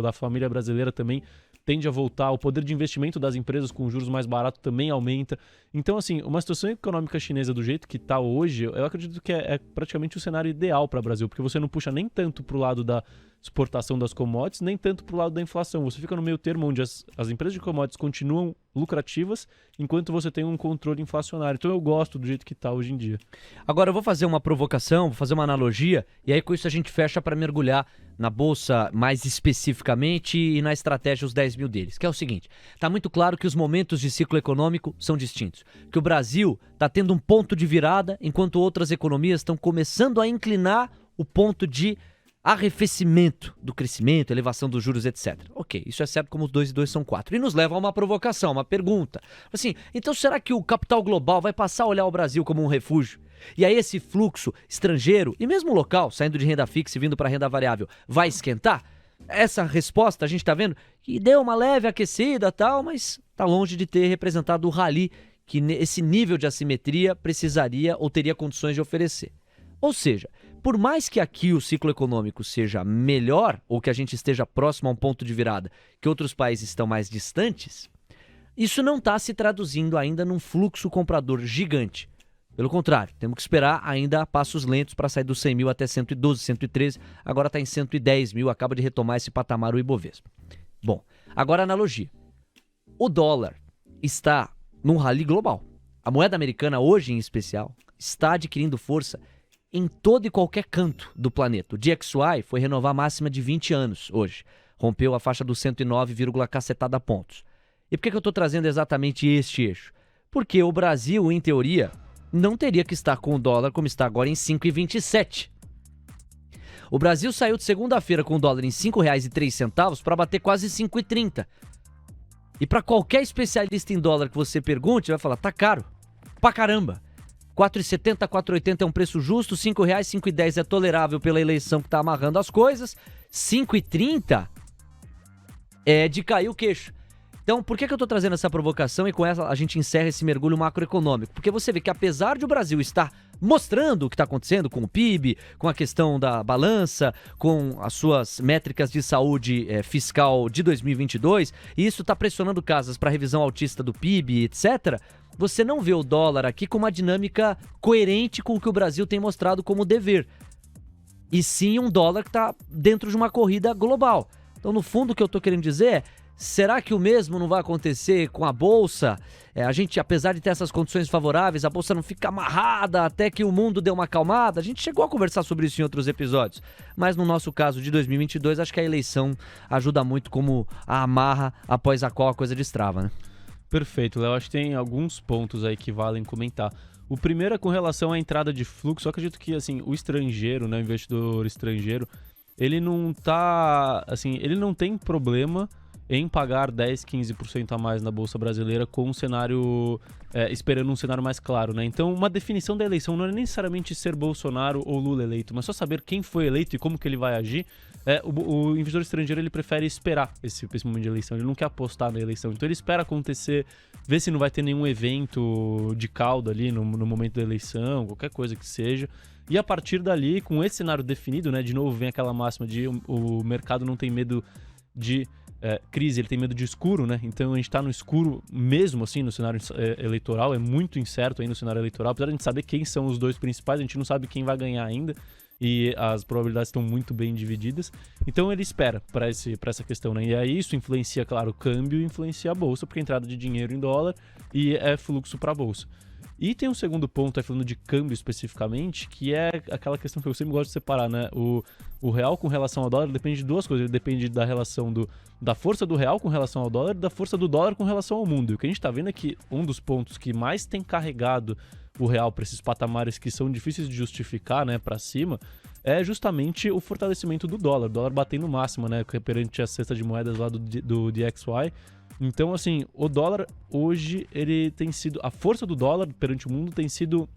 da família brasileira também tende a voltar, o poder de investimento das empresas com juros mais baratos também aumenta. Então, assim, uma situação econômica chinesa do jeito que está hoje, eu acredito que é praticamente o cenário ideal para o Brasil, porque você não puxa nem tanto para o lado da exportação das commodities, nem tanto para o lado da inflação. Você fica no meio termo onde as empresas de commodities continuam lucrativas, enquanto você tem um controle inflacionário. Então eu gosto do jeito que está hoje em dia. Agora eu vou fazer uma provocação, vou fazer uma analogia, e aí com isso a gente fecha para mergulhar na Bolsa mais especificamente e na estratégia os 10 mil deles, que é o seguinte: está muito claro que os momentos de ciclo econômico são distintos, que o Brasil está tendo um ponto de virada, enquanto outras economias estão começando a inclinar o ponto de arrefecimento do crescimento, elevação dos juros, etc. Ok, isso é certo como 2 e 2 são 4. E nos leva a uma provocação, uma pergunta. Assim, então será que o capital global vai passar a olhar o Brasil como um refúgio? E aí esse fluxo estrangeiro, e mesmo local, saindo de renda fixa e vindo para renda variável, vai esquentar? Essa resposta a gente está vendo que deu uma leve aquecida e tal, mas está longe de ter representado o rally que esse nível de assimetria precisaria ou teria condições de oferecer. Ou seja, por mais que aqui o ciclo econômico seja melhor, ou que a gente esteja próximo a um ponto de virada que outros países estão mais distantes, isso não está se traduzindo ainda num fluxo comprador gigante. Pelo contrário, temos que esperar ainda passos lentos para sair dos 100 mil até 112, 113, agora está em 110 mil, acaba de retomar esse patamar o Ibovespa. Bom, agora a analogia. O dólar está num rally global. A moeda americana hoje, em especial, está adquirindo força em todo e qualquer canto do planeta. O DXY foi renovar a máxima de 20 anos hoje. Rompeu a faixa dos 109, cacetada pontos. E por que eu estou trazendo exatamente este eixo? Porque o Brasil, em teoria, não teria que estar com o dólar como está agora em 5,27. O Brasil saiu de segunda-feira com o dólar em R$ 5,03 para bater quase 5,30. E para qualquer especialista em dólar que você pergunte, vai falar, tá caro, pra caramba. 4,70, 4,80 é um preço justo, R$ 5,00, 5,10 é tolerável pela eleição que está amarrando as coisas, 5,30 é de cair o queixo. Então, por que eu estou trazendo essa provocação e com essa a gente encerra esse mergulho macroeconômico? Porque você vê que apesar de o Brasil estar mostrando o que está acontecendo com o PIB, com a questão da balança, com as suas métricas de saúde fiscal de 2022, e isso está pressionando casas para revisão altista do PIB, etc., você não vê o dólar aqui com uma dinâmica coerente com o que o Brasil tem mostrado como dever. E sim um dólar que está dentro de uma corrida global. Então, no fundo, o que eu estou querendo dizer é, será que o mesmo não vai acontecer com a Bolsa? A gente, apesar de ter essas condições favoráveis, a Bolsa não fica amarrada até que o mundo dê uma acalmada? A gente chegou a conversar sobre isso em outros episódios. Mas no nosso caso de 2022, acho que a eleição ajuda muito como a amarra após a qual a coisa destrava, né? Perfeito, Léo. Acho que tem alguns pontos aí que valem comentar. O primeiro é com relação à entrada de fluxo. Eu acredito que assim, o estrangeiro, né, o investidor estrangeiro, ele não tá, assim, ele não tem problema em pagar 10, 15% a mais na Bolsa Brasileira com um cenário, esperando um cenário mais claro, né? Então, uma definição da eleição não é necessariamente ser Bolsonaro ou Lula eleito, mas só saber quem foi eleito e como que ele vai agir. O investidor estrangeiro, ele prefere esperar esse momento de eleição, ele não quer apostar na eleição, então ele espera acontecer, ver se não vai ter nenhum evento de caldo ali no momento da eleição, qualquer coisa que seja, e a partir dali, com esse cenário definido, né, de novo vem aquela máxima de o mercado não tem medo de crise, ele tem medo de escuro, né? Então a gente tá no escuro mesmo, assim, no cenário eleitoral, é muito incerto aí no cenário eleitoral, apesar de a gente saber quem são os dois principais, a gente não sabe quem vai ganhar ainda, e as probabilidades estão muito bem divididas, então ele espera para essa questão, né? E aí isso influencia, claro, o câmbio, influencia a bolsa, porque é entrada de dinheiro em dólar e é fluxo para a bolsa. E tem um segundo ponto, falando de câmbio especificamente, que é aquela questão que eu sempre gosto de separar, né? O real com relação ao dólar depende de duas coisas. Ele depende da relação da força do real com relação ao dólar e da força do dólar com relação ao mundo. E o que a gente tá vendo é que um dos pontos que mais tem carregado o real para esses patamares que são difíceis de justificar, né, para cima, é justamente o fortalecimento do dólar. O dólar batendo máxima, né, perante a cesta de moedas lá do DXY. Então, assim, o dólar hoje, ele tem sido... A força do dólar perante o mundo tem sido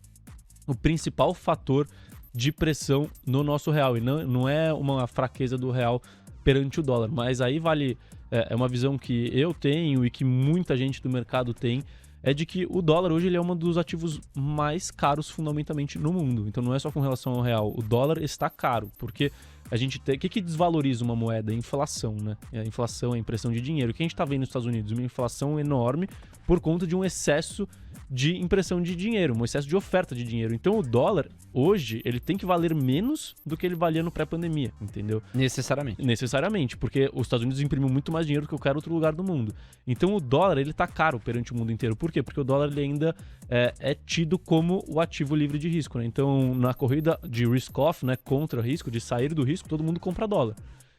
o principal fator de pressão no nosso real. E não é uma fraqueza do real perante o dólar. Mas aí vale... É uma visão que eu tenho e que muita gente do mercado tem, é de que o dólar hoje ele é um dos ativos mais caros fundamentalmente no mundo. Então não é só com relação ao real. O dólar está caro, porque a gente tem... O que desvaloriza uma moeda? A inflação, né? A inflação, a impressão de dinheiro. O que a gente está vendo nos Estados Unidos? Uma inflação enorme por conta de um excesso de impressão de dinheiro, um excesso de oferta de dinheiro. Então o dólar, hoje, ele tem que valer menos do que ele valia no pré-pandemia, entendeu? Necessariamente. Necessariamente, porque os Estados Unidos imprimiu muito mais dinheiro do que qualquer outro lugar do mundo. Então o dólar, ele tá caro perante o mundo inteiro. Por quê? Porque o dólar, ele ainda é tido como o ativo livre de risco, né? Então, na corrida de risk-off, né, contra o risco, de sair do risco, todo mundo compra dólar.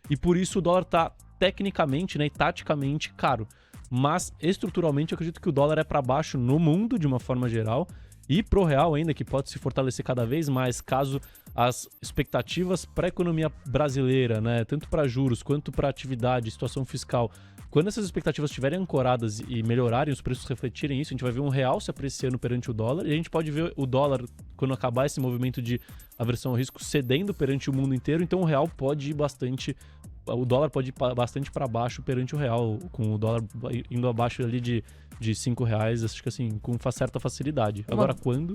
E por isso o dólar tá tecnicamente, né, e taticamente caro. Mas estruturalmente eu acredito que o dólar é para baixo no mundo de uma forma geral e pro real ainda, que pode se fortalecer cada vez mais caso as expectativas para a economia brasileira, né, tanto para juros quanto para atividade, situação fiscal, quando essas expectativas estiverem ancoradas e melhorarem, os preços refletirem isso, a gente vai ver um real se apreciando perante o dólar e a gente pode ver o dólar, quando acabar esse movimento de aversão ao risco, cedendo perante o mundo inteiro. Então o real pode ir bastante... O dólar pode ir bastante para baixo perante o real, com o dólar indo abaixo ali de R$5, acho que assim, com certa facilidade. Agora, quando?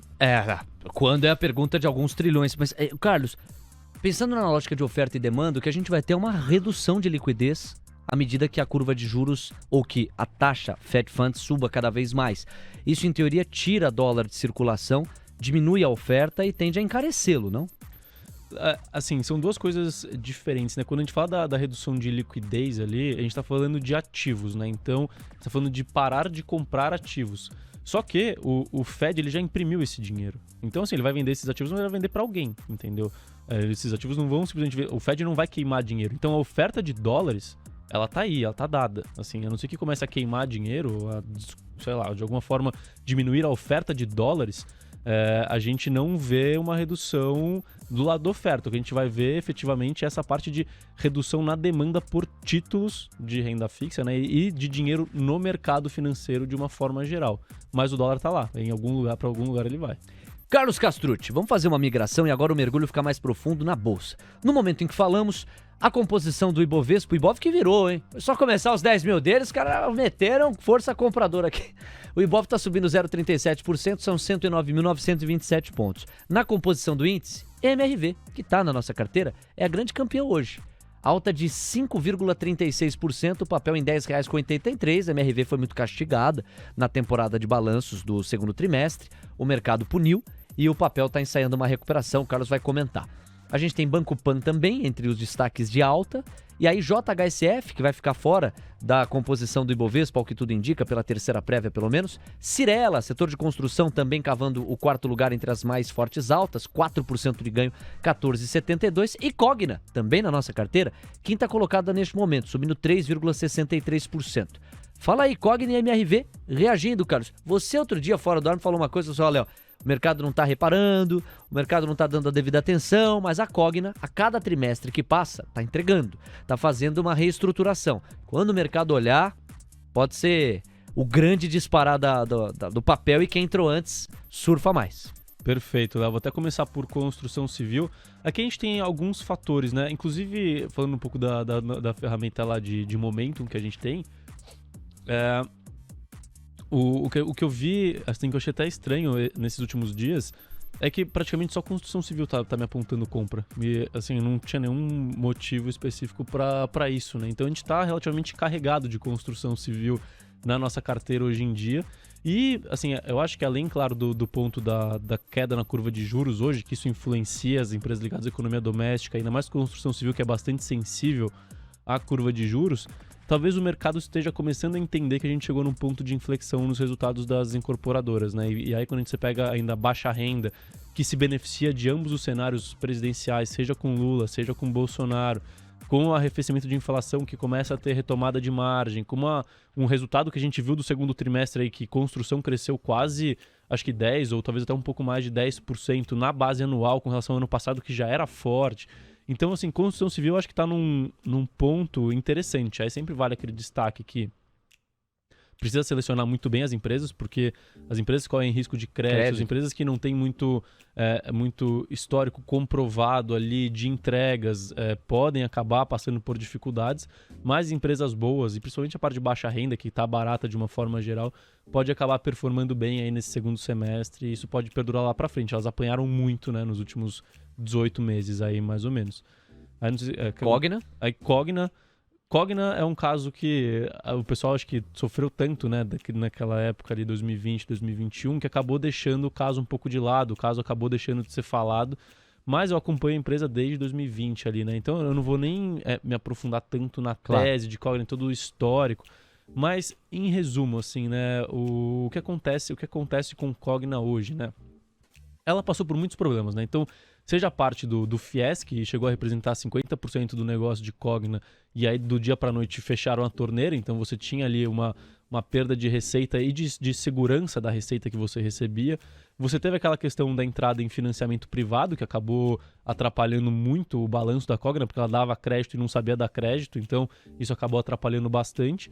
Quando é a pergunta de alguns trilhões. Mas, Carlos, pensando na lógica de oferta e demanda, o que a gente vai ter é uma redução de liquidez à medida que a curva de juros ou que a taxa Fed Funds suba cada vez mais. Isso, em teoria, tira dólar de circulação, diminui a oferta e tende a encarecê-lo, não? Assim, são duas coisas diferentes, né? Quando a gente fala da redução de liquidez ali, a gente tá falando de ativos, né? Então, a gente tá falando de parar de comprar ativos. Só que o Fed, ele já imprimiu esse dinheiro. Então, assim, ele vai vender esses ativos, mas ele vai vender para alguém, entendeu? Esses ativos não vão simplesmente... O Fed não vai queimar dinheiro. Então, a oferta de dólares, ela tá aí, ela tá dada. Assim, a não ser que comece a queimar dinheiro, sei lá, de alguma forma diminuir a oferta de dólares... a gente não vê uma redução do lado da oferta. O que a gente vai ver efetivamente é essa parte de redução na demanda por títulos de renda fixa, né, e de dinheiro no mercado financeiro de uma forma geral. Mas o dólar tá lá, em algum lugar, para algum lugar ele vai. Carlos Castrucci, vamos fazer uma migração e agora o mergulho fica mais profundo na Bolsa. No momento em que falamos, a composição do Ibovespa, o Ibov que virou, hein? Foi só começar os 10 mil deles, os caras meteram força compradora aqui. O Ibov tá subindo 0,37%, são 109.927 pontos. Na composição do índice, MRV, que tá na nossa carteira, é a grande campeã hoje. Alta de 5,36%, o papel em R$ 10,83. A MRV foi muito castigada na temporada de balanços do segundo trimestre. O mercado puniu e o papel está ensaiando uma recuperação, o Carlos vai comentar. A gente tem Banco Pan também, entre os destaques de alta. E aí JHSF, que vai ficar fora da composição do Ibovespa, ao que tudo indica, pela terceira prévia pelo menos. Cirela, setor de construção, também cavando o quarto lugar entre as mais fortes altas, 4% de ganho, 14,72. E Cogna, também na nossa carteira, quinta colocada neste momento, subindo 3,63%. Fala aí, Cogna e MRV reagindo, Carlos. Você outro dia, fora do ar, me falou uma coisa, só, Léo. O mercado não está reparando, o mercado não está dando a devida atenção, mas a Cogna, a cada trimestre que passa, está entregando, está fazendo uma reestruturação. Quando o mercado olhar, pode ser o grande disparar do papel e quem entrou antes surfa mais. Perfeito, Léo. Vou até começar por construção civil. Aqui a gente tem alguns fatores, né? Inclusive, falando um pouco da ferramenta lá de momentum que a gente tem, O que eu vi, assim, que eu achei até estranho nesses últimos dias, é que praticamente só construção civil tá me apontando compra. E, assim, não tinha nenhum motivo específico para isso, né? Então a gente tá relativamente carregado de construção civil na nossa carteira hoje em dia. E, assim, eu acho que além, claro, do ponto da queda na curva de juros hoje, que isso influencia as empresas ligadas à economia doméstica, ainda mais construção civil, que é bastante sensível à curva de juros, talvez o mercado esteja começando a entender que a gente chegou num ponto de inflexão nos resultados das incorporadoras, né? E aí quando você pega ainda baixa renda, que se beneficia de ambos os cenários presidenciais, seja com Lula, seja com Bolsonaro, com o arrefecimento de inflação que começa a ter retomada de margem, com um resultado que a gente viu do segundo trimestre aí, que construção cresceu quase, acho que 10% ou talvez até um pouco mais de 10% na base anual com relação ao ano passado, que já era forte. Então, assim, construção civil eu acho que está num ponto interessante. Aí sempre vale aquele destaque que precisa selecionar muito bem as empresas, porque as empresas que correm risco de crédito, as empresas que não têm muito histórico comprovado ali de entregas, podem acabar passando por dificuldades, mas empresas boas, e principalmente a parte de baixa renda, que está barata de uma forma geral, pode acabar performando bem aí nesse segundo semestre, e isso pode perdurar lá para frente. Elas apanharam muito, né, nos últimos 18 meses aí, mais ou menos. Aí, não sei, Cogna? Aí Cogna é um caso que o pessoal acho que sofreu tanto, né, naquela época ali, 2020, 2021, que acabou deixando o caso um pouco de lado, o caso acabou deixando de ser falado, mas eu acompanho a empresa desde 2020 ali, né, então eu não vou nem me aprofundar tanto na tese de Cogna, todo o histórico, mas em resumo, assim, né, o que acontece com Cogna hoje, né, ela passou por muitos problemas, né, então seja a parte do FIES, que chegou a representar 50% do negócio de Cogna, e aí do dia para a noite fecharam a torneira, então você tinha ali uma perda de receita e de segurança da receita que você recebia. Você teve aquela questão da entrada em financiamento privado, que acabou atrapalhando muito o balanço da Cogna, porque ela dava crédito e não sabia dar crédito, então isso acabou atrapalhando bastante.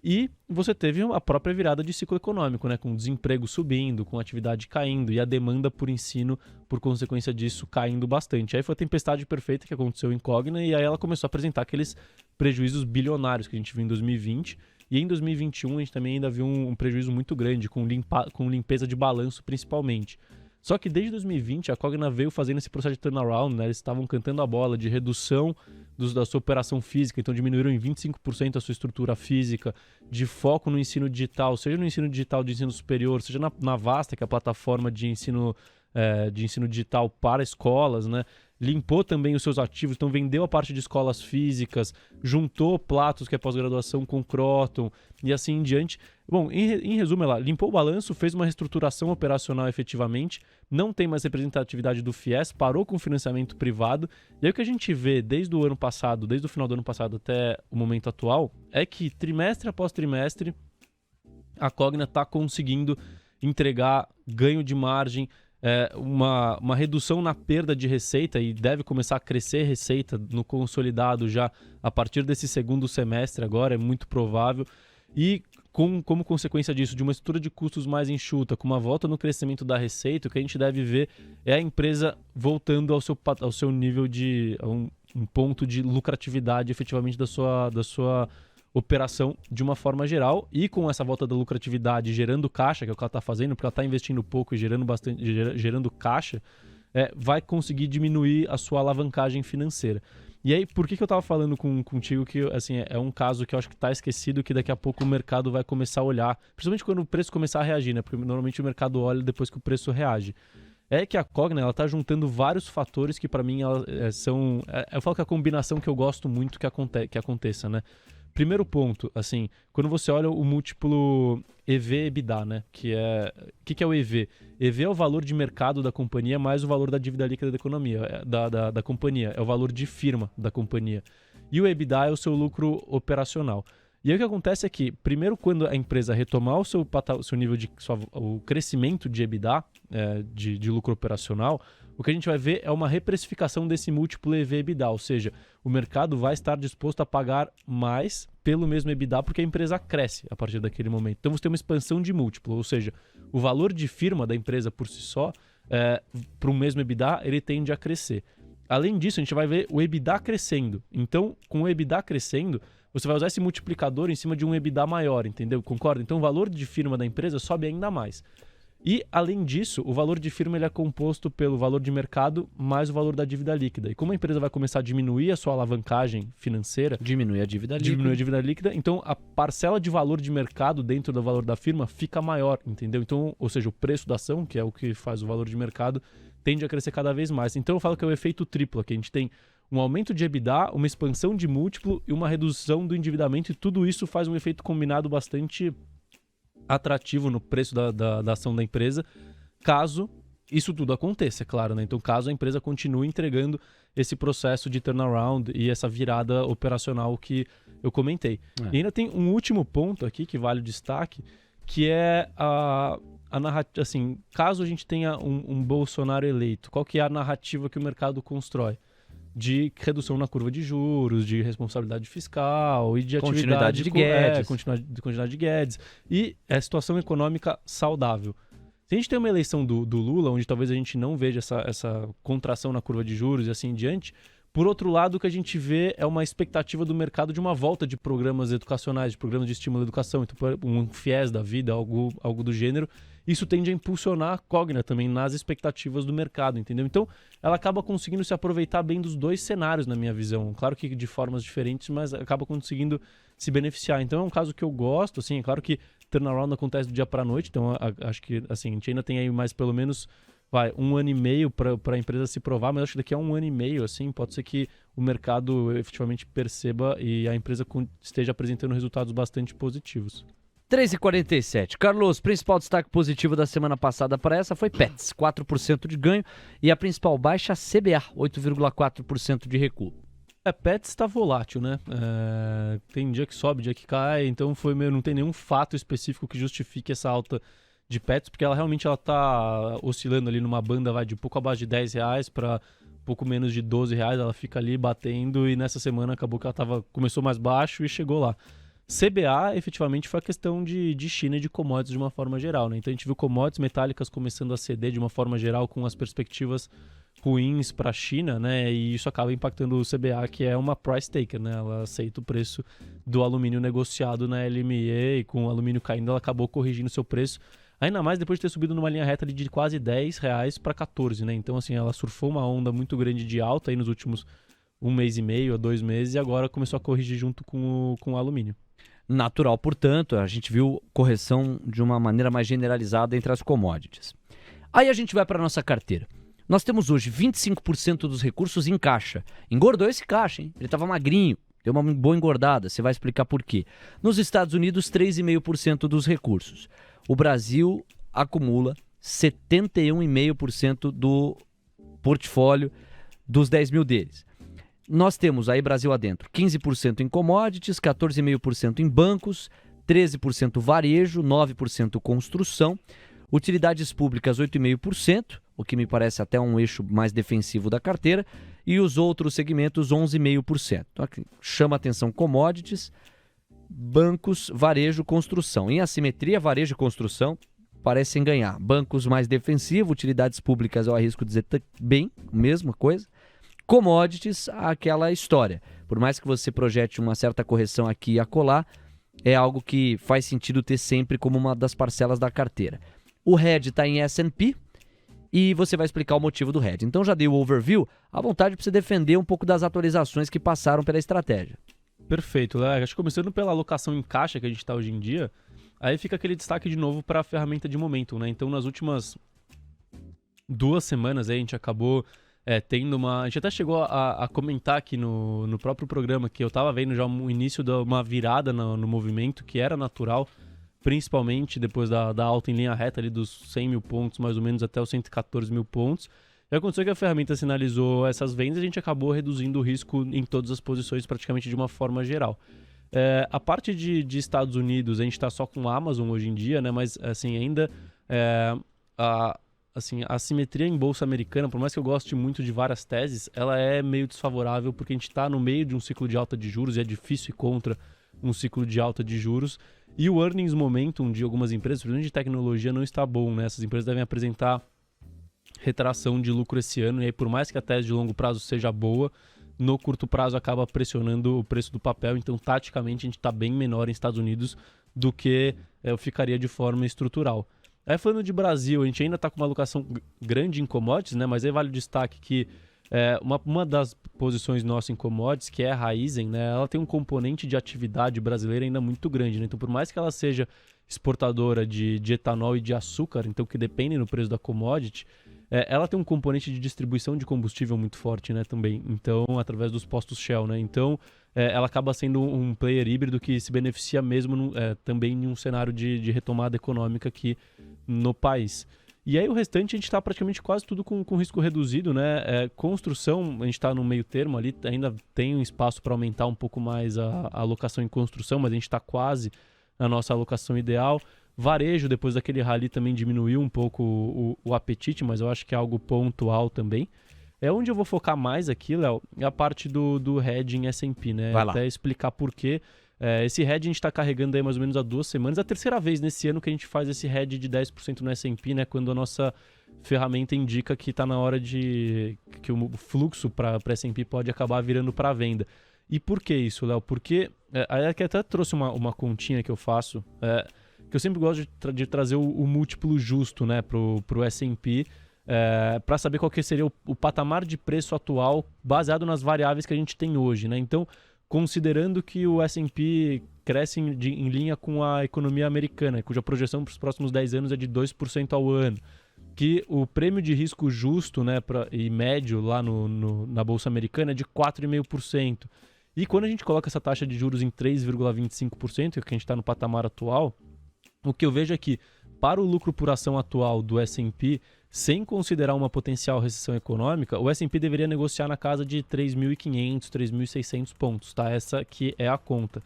E você teve a própria virada de ciclo econômico, né? Com o desemprego subindo, com a atividade caindo e a demanda por ensino, por consequência disso, caindo bastante. Aí foi a tempestade perfeita que aconteceu em Cogna e aí ela começou a apresentar aqueles prejuízos bilionários que a gente viu em 2020. E em 2021 a gente também ainda viu um prejuízo muito grande, com limpeza de balanço principalmente. Só que desde 2020 a Cogna veio fazendo esse processo de turnaround, né? Eles estavam cantando a bola de redução da sua operação física, então diminuíram em 25% a sua estrutura física, de foco no ensino digital, seja no ensino digital de ensino superior, seja na Vasta, que é a plataforma de ensino digital para escolas, né? Limpou também os seus ativos, então vendeu a parte de escolas físicas, juntou Platos, que é pós-graduação, com Kroton e assim em diante. Bom, em resumo, ela limpou o balanço, fez uma reestruturação operacional efetivamente, não tem mais representatividade do FIES, parou com o financiamento privado, e aí o que a gente vê desde o ano passado, desde o final do ano passado até o momento atual, é que trimestre após trimestre a Cogna está conseguindo entregar ganho de margem, uma redução na perda de receita, e deve começar a crescer receita no consolidado já a partir desse segundo semestre agora, é muito provável. E como consequência disso, de uma estrutura de custos mais enxuta, com uma volta no crescimento da receita, o que a gente deve ver é a empresa voltando ao seu nível de um ponto de lucratividade efetivamente da sua operação de uma forma geral, e com essa volta da lucratividade gerando caixa, que é o que ela está fazendo, porque ela está investindo pouco e gerando caixa, vai conseguir diminuir a sua alavancagem financeira. E aí, por que eu estava falando contigo que assim, é um caso que eu acho que está esquecido, que daqui a pouco o mercado vai começar a olhar, principalmente quando o preço começar a reagir, né? Porque normalmente o mercado olha depois que o preço reage. É que a Cogna, ela tá juntando vários fatores que para mim são... eu falo que é a combinação que eu gosto muito que aconteça, né? Primeiro ponto, assim, quando você olha o múltiplo EV/EBITDA, né? O que é o EV? EV é o valor de mercado da companhia mais o valor da dívida líquida da economia, da companhia. É o valor de firma da companhia. E o EBITDA é o seu lucro operacional. E aí o que acontece é que, primeiro, quando a empresa retomar o seu nível o crescimento de EBITDA, de lucro operacional, o que a gente vai ver é uma reprecificação desse múltiplo EV/EBITDA, ou seja, o mercado vai estar disposto a pagar mais pelo mesmo EBITDA porque a empresa cresce a partir daquele momento. Então você tem uma expansão de múltiplo, ou seja, o valor de firma da empresa por si só, para o mesmo EBITDA, ele tende a crescer. Além disso, a gente vai ver o EBITDA crescendo. Então, com o EBITDA crescendo, você vai usar esse multiplicador em cima de um EBITDA maior, entendeu? Concorda? Então o valor de firma da empresa sobe ainda mais. E, além disso, o valor de firma ele é composto pelo valor de mercado mais o valor da dívida líquida. E como a empresa vai começar a diminuir a sua alavancagem financeira... Diminui a dívida líquida. Então, a parcela de valor de mercado dentro do valor da firma fica maior, entendeu? Então, ou seja, o preço da ação, que é o que faz o valor de mercado, tende a crescer cada vez mais. Então, eu falo que é o efeito triplo, que a gente tem um aumento de EBITDA, uma expansão de múltiplo e uma redução do endividamento, e tudo isso faz um efeito combinado bastante atrativo no preço da ação da empresa, caso isso tudo aconteça, é claro, né? Então, caso a empresa continue entregando esse processo de turnaround e essa virada operacional que eu comentei. E ainda tem um último ponto aqui que vale o destaque, que é a narrativa, assim, caso a gente tenha um Bolsonaro eleito, qual que é a narrativa que o mercado constrói? De redução na curva de juros, de responsabilidade fiscal e de continuidade atividade de Guedes. continuidade de Guedes e a situação econômica saudável. Se a gente tem uma eleição do Lula, onde talvez a gente não veja essa contração na curva de juros e assim em diante, por outro lado, o que a gente vê é uma expectativa do mercado de uma volta de programas educacionais, de programas de estímulo à educação, então um FIES da vida, algo do gênero. Isso tende a impulsionar a Cogna também nas expectativas do mercado, entendeu? Então, ela acaba conseguindo se aproveitar bem dos dois cenários, na minha visão. Claro que de formas diferentes, mas acaba conseguindo se beneficiar. Então, é um caso que eu gosto, assim, é claro que turnaround acontece do dia para a noite, então acho que, assim, a gente ainda tem aí mais pelo menos, 1 ano e meio para a empresa se provar, mas acho que daqui a 1 ano e meio, assim, pode ser que o mercado efetivamente perceba e a empresa esteja apresentando resultados bastante positivos. 3h47. Carlos, principal destaque positivo da semana passada para essa foi Pets, 4% de ganho, e a principal baixa, CBA, 8,4% de recuo. Pets está volátil, né? Tem dia que sobe, dia que cai, então não tem nenhum fato específico que justifique essa alta de Pets, porque ela realmente está oscilando ali numa banda, de pouco abaixo de R$10 para pouco menos de R$12, ela fica ali batendo, e nessa semana acabou que ela começou mais baixo e chegou lá. CBA, efetivamente, foi a questão de China e de commodities de uma forma geral, né? Então a gente viu commodities metálicas começando a ceder de uma forma geral com as perspectivas ruins para a China, né? E isso acaba impactando o CBA, que é uma price taker, né? Ela aceita o preço do alumínio negociado na LME, e com o alumínio caindo, ela acabou corrigindo seu preço. Ainda mais depois de ter subido numa linha reta ali de quase R$10 para 14, né? Então, assim, ela surfou uma onda muito grande de alta aí nos últimos 1 mês e meio a 2 meses, e agora começou a corrigir junto com o alumínio. Natural, portanto, a gente viu correção de uma maneira mais generalizada entre as commodities. Aí a gente vai para a nossa carteira. Nós temos hoje 25% dos recursos em caixa. Engordou esse caixa, hein? Ele estava magrinho, deu uma boa engordada, você vai explicar por quê. Nos Estados Unidos, 3,5% dos recursos. O Brasil acumula 71,5% do portfólio dos 10 mil deles. Nós temos aí Brasil adentro 15% em commodities, 14,5% em bancos, 13% varejo, 9% construção, utilidades públicas 8,5%, o que me parece até um eixo mais defensivo da carteira, e os outros segmentos 11,5%. Então, aqui chama atenção commodities, bancos, varejo, construção. Em assimetria, varejo e construção parecem ganhar. Bancos mais defensivo, utilidades públicas eu arrisco dizer bem, mesma coisa. Commodities, aquela história. Por mais que você projete uma certa correção aqui e acolá, é algo que faz sentido ter sempre como uma das parcelas da carteira. O hedge está em S&P e você vai explicar o motivo do hedge. Então já dei o overview, à vontade para você defender um pouco das atualizações que passaram pela estratégia. Perfeito, Léo. Acho que começando pela alocação em caixa que a gente está hoje em dia, aí fica aquele destaque de novo para a ferramenta de momentum, né? Então nas últimas 2 semanas aí, a gente acabou tendo a gente até chegou a comentar aqui no próprio programa que eu estava vendo já o início de uma virada no movimento que era natural, principalmente depois da alta em linha reta ali dos 100 mil pontos, mais ou menos até os 114 mil pontos. E aconteceu que a ferramenta sinalizou essas vendas e a gente acabou reduzindo o risco em todas as posições praticamente de uma forma geral. A parte de Estados Unidos, a gente está só com a Amazon hoje em dia, né? Mas assim, ainda a assimetria em bolsa americana, por mais que eu goste muito de várias teses, ela é meio desfavorável porque a gente está no meio de um ciclo de alta de juros e é difícil ir contra um ciclo de alta de juros. E o earnings momentum de algumas empresas, principalmente de tecnologia, não está bom, né? Essas empresas devem apresentar retração de lucro esse ano, e aí por mais que a tese de longo prazo seja boa, no curto prazo acaba pressionando o preço do papel, então taticamente a gente está bem menor nos Estados Unidos do que eu ficaria de forma estrutural. Aí falando de Brasil, a gente ainda está com uma alocação grande em commodities, né? Mas aí vale o destaque que uma das posições nossas em commodities, que é a Raízen, né? Ela tem um componente de atividade brasileira ainda muito grande, né? Então por mais que ela seja exportadora de etanol e de açúcar, então que dependem do preço da commodity, ela tem um componente de distribuição de combustível muito forte, né, também. Então, através dos postos Shell, né? Então, ela acaba sendo um player híbrido que se beneficia mesmo também em um cenário de retomada econômica aqui no país. E aí o restante a gente está praticamente quase tudo com risco reduzido, né? Construção, a gente está no meio termo ali, ainda tem um espaço para aumentar um pouco mais a alocação em construção, mas a gente está quase na nossa alocação ideal. Varejo, depois daquele rally, também diminuiu um pouco o apetite, mas eu acho que é algo pontual também. Onde eu vou focar mais aqui, Léo, é a parte do hedging S&P, né? Vai lá. Até explicar por quê. Esse hedge a gente está carregando aí mais ou menos há 2 semanas. É a terceira vez nesse ano que a gente faz esse hedge de 10% no S&P, né? Quando a nossa ferramenta indica que está na hora que o fluxo para S&P pode acabar virando para venda. E por que isso, Léo? Porque a até trouxe uma continha que eu faço, que eu sempre gosto de trazer o múltiplo justo, né, pro S&P, para saber qual que seria o patamar de preço atual baseado nas variáveis que a gente tem hoje, né? Então, considerando que o S&P cresce em linha com a economia americana, cuja projeção para os próximos 10 anos é de 2% ao ano, que o prêmio de risco justo, né, e médio lá na Bolsa Americana é de 4,5%. E quando a gente coloca essa taxa de juros em 3,25%, que a gente está no patamar atual, o que eu vejo é que, para o lucro por ação atual do S&P, sem considerar uma potencial recessão econômica, o S&P deveria negociar na casa de 3.500, 3.600 pontos, tá? Essa que é a conta.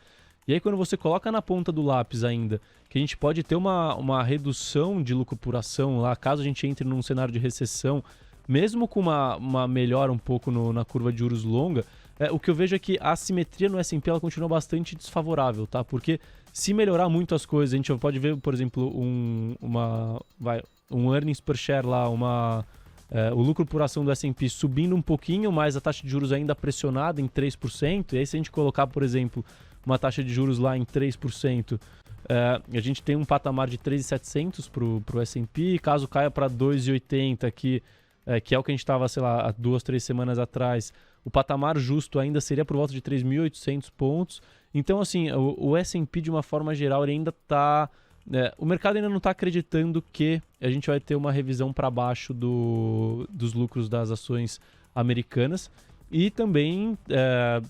E aí, quando você coloca na ponta do lápis ainda que a gente pode ter uma redução de lucro por ação lá, caso a gente entre num cenário de recessão, mesmo com uma melhora um pouco na curva de juros longa, o que eu vejo é que a assimetria no S&P ela continua bastante desfavorável, tá? Porque se melhorar muito as coisas, a gente pode ver, por exemplo, um earnings per share lá, o lucro por ação do S&P subindo um pouquinho, mas a taxa de juros ainda pressionada em 3%, e aí se a gente colocar, por exemplo, uma taxa de juros lá em 3%, a gente tem um patamar de 3.700 para o S&P, caso caia para 2.80, que é o que a gente estava, sei lá, há 2, 3 semanas atrás, o patamar justo ainda seria por volta de 3.800 pontos. Então, assim, o S&P, de uma forma geral, ele ainda está... o mercado ainda não está acreditando que a gente vai ter uma revisão para baixo dos lucros das ações americanas e também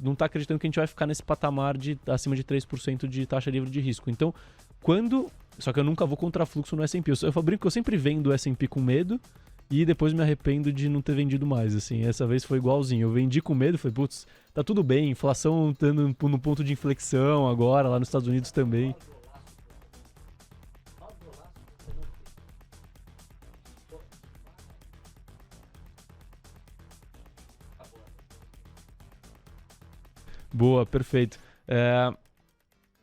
não está acreditando que a gente vai ficar nesse patamar de acima de 3% de taxa livre de risco. Então, só que eu nunca vou contra fluxo no S&P. Eu brinco que eu sempre vendo o S&P com medo e depois me arrependo de não ter vendido mais, assim. Essa vez foi igualzinho. Eu vendi com medo, falei, putz, tá tudo bem, inflação estando no ponto de inflexão agora, lá nos Estados Unidos também. Boa, perfeito.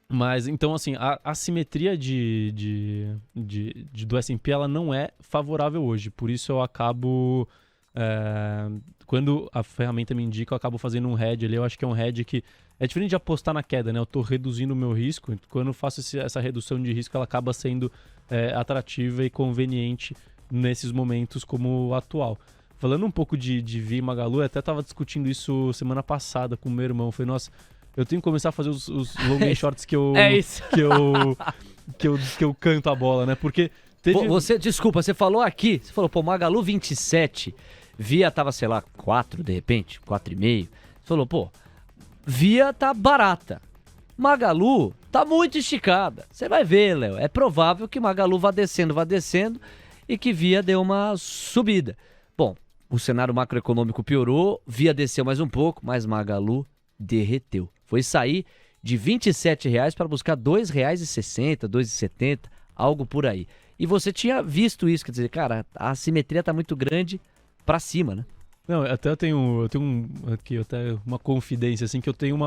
Mas, então, assim, a assimetria do S&P, ela não é favorável hoje. Por isso eu acabo... quando a ferramenta me indica, eu acabo fazendo um hedge ali. Eu acho que é um hedge que... É diferente de apostar na queda, né? Eu tô reduzindo o meu risco. Quando eu faço essa redução de risco, ela acaba sendo atrativa e conveniente nesses momentos como o atual. Falando um pouco de Via e Magalu, eu até tava discutindo isso semana passada com o meu irmão. Falei, nossa... Eu tenho que começar a fazer os long and shorts que eu canto a bola, né? Porque teve... Desculpa, você falou, pô, Magalu 27, Via tava, sei lá, 4 de repente, 4,5. Você falou, pô, Via tá barata, Magalu tá muito esticada. Você vai ver, Léo, é provável que Magalu vá descendo e que Via deu uma subida. Bom, o cenário macroeconômico piorou, Via desceu mais um pouco, mas Magalu derreteu. Foi sair de R$ 27,00 para buscar R$ 2,60, R$ 2,70, algo por aí. E você tinha visto isso, quer dizer, cara, a assimetria tá muito grande para cima, né? Não, até eu tenho aqui até uma confidência, assim, que eu tenho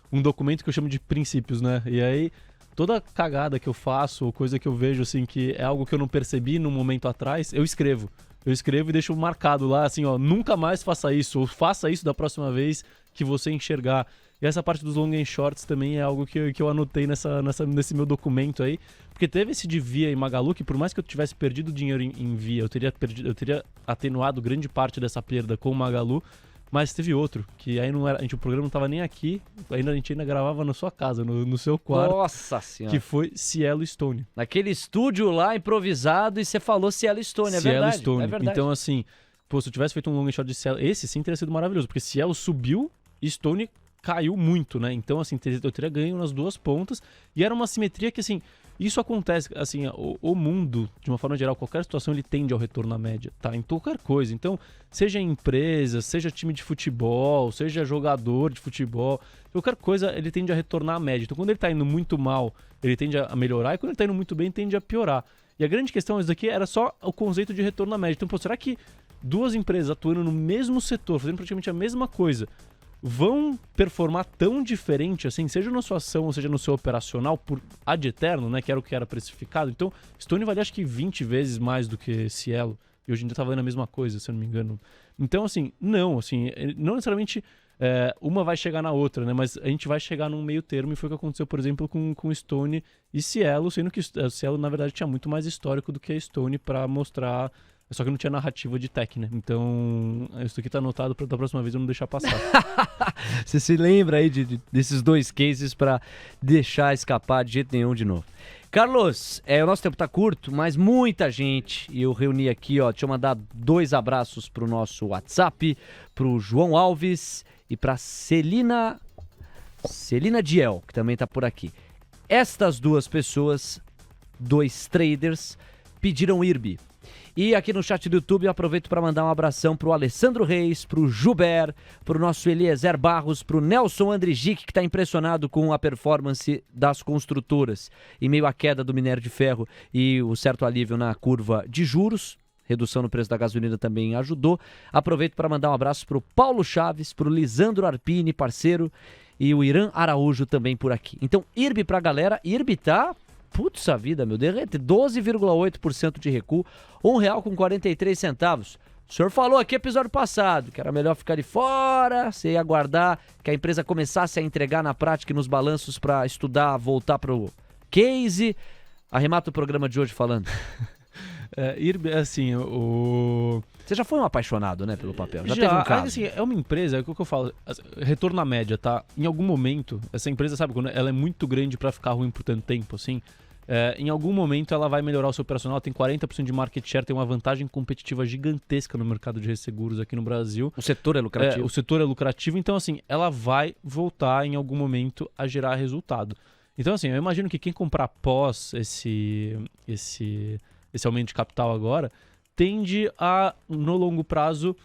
um documento que eu chamo de princípios, né? E aí, toda cagada que eu faço, ou coisa que eu vejo, assim, que é algo que eu não percebi num momento atrás, eu escrevo. Eu escrevo e deixo marcado lá, assim, ó, nunca mais faça isso, ou faça isso da próxima vez que você enxergar. E essa parte dos long and shorts também é algo que eu anotei nesse meu documento aí, porque teve esse de Via e Magalu, que por mais que eu tivesse perdido dinheiro em Via, eu teria atenuado grande parte dessa perda com o Magalu, Mas teve outro, que aí não era, o programa não tava nem aqui, a gente ainda gravava na sua casa, no seu quarto. Nossa senhora. Que foi Cielo Stone. Naquele estúdio lá, improvisado, e você falou Cielo Stone, é verdade. Cielo Stone. É verdade. Então, assim, se eu tivesse feito um long shot de Cielo, esse sim teria sido maravilhoso, porque Cielo subiu e Stone caiu muito, né? Então, assim, eu teria ganho nas duas pontas, e era uma simetria que, assim, isso acontece, assim, o mundo, de uma forma geral, qualquer situação, ele tende ao retorno à média, tá? Em qualquer coisa. Então, seja empresa, seja time de futebol, seja jogador de futebol, qualquer coisa, ele tende a retornar à média. Então, quando ele tá indo muito mal, ele tende a melhorar, e quando ele tá indo muito bem, tende a piorar. E a grande questão, isso daqui era só o conceito de retorno à média. Então, pô, será que duas empresas atuando no mesmo setor, fazendo praticamente a mesma coisa, vão performar tão diferente, assim, seja na sua ação ou seja no seu operacional, por ad eterno, né, que era o que era precificado? Então, Stone valia acho que 20 vezes mais do que Cielo, e hoje em dia tá valendo a mesma coisa, se eu não me engano. Então, assim, não necessariamente uma vai chegar na outra, né, mas a gente vai chegar num meio termo, e foi o que aconteceu, por exemplo, com Stone e Cielo, sendo que Cielo, na verdade, tinha muito mais histórico do que a Stone pra mostrar. Só que não tinha narrativa de tech, né? Então, isso aqui tá anotado pra da próxima vez eu não deixar passar. Você se lembra aí desses dois cases pra deixar escapar de jeito nenhum de novo. Carlos, o nosso tempo tá curto, mas muita gente, e eu reuni aqui, ó, deixa eu mandar 2 abraços pro nosso WhatsApp, pro João Alves e pra Celina Diel, que também tá por aqui. Estas 2 pessoas, 2 traders, pediram IRB. E aqui no chat do YouTube eu aproveito para mandar um abração pro Alessandro Reis, pro Juber, pro nosso Eliezer Barros, pro Nelson Andrigic, que está impressionado com a performance das construtoras em meio à queda do minério de ferro e o certo alívio na curva de juros. Redução no preço da gasolina também ajudou. Aproveito para mandar um abraço pro Paulo Chaves, pro Lisandro Arpini, parceiro, e o Irã Araújo também por aqui. Então, IRB pra galera. IRB tá... Putz a vida, meu, derrete, 12,8% de recuo, R$1,43. O senhor falou aqui episódio passado que era melhor ficar de fora, você ia aguardar que a empresa começasse a entregar na prática e nos balanços para estudar, voltar pro case. Arremata o programa de hoje falando. Assim, Você já foi um apaixonado, né, pelo papel? Já teve um caso. Assim, é uma empresa, é o que eu falo, retorno à média, tá? Em algum momento, essa empresa, sabe, quando ela é muito grande para ficar ruim por tanto tempo, assim, em algum momento ela vai melhorar o seu operacional, tem 40% de market share, tem uma vantagem competitiva gigantesca no mercado de resseguros aqui no Brasil. O setor é lucrativo. O setor é lucrativo, então assim, ela vai voltar em algum momento a gerar resultado. Então assim, eu imagino que quem comprar após esse aumento de capital agora, tende a, no longo prazo,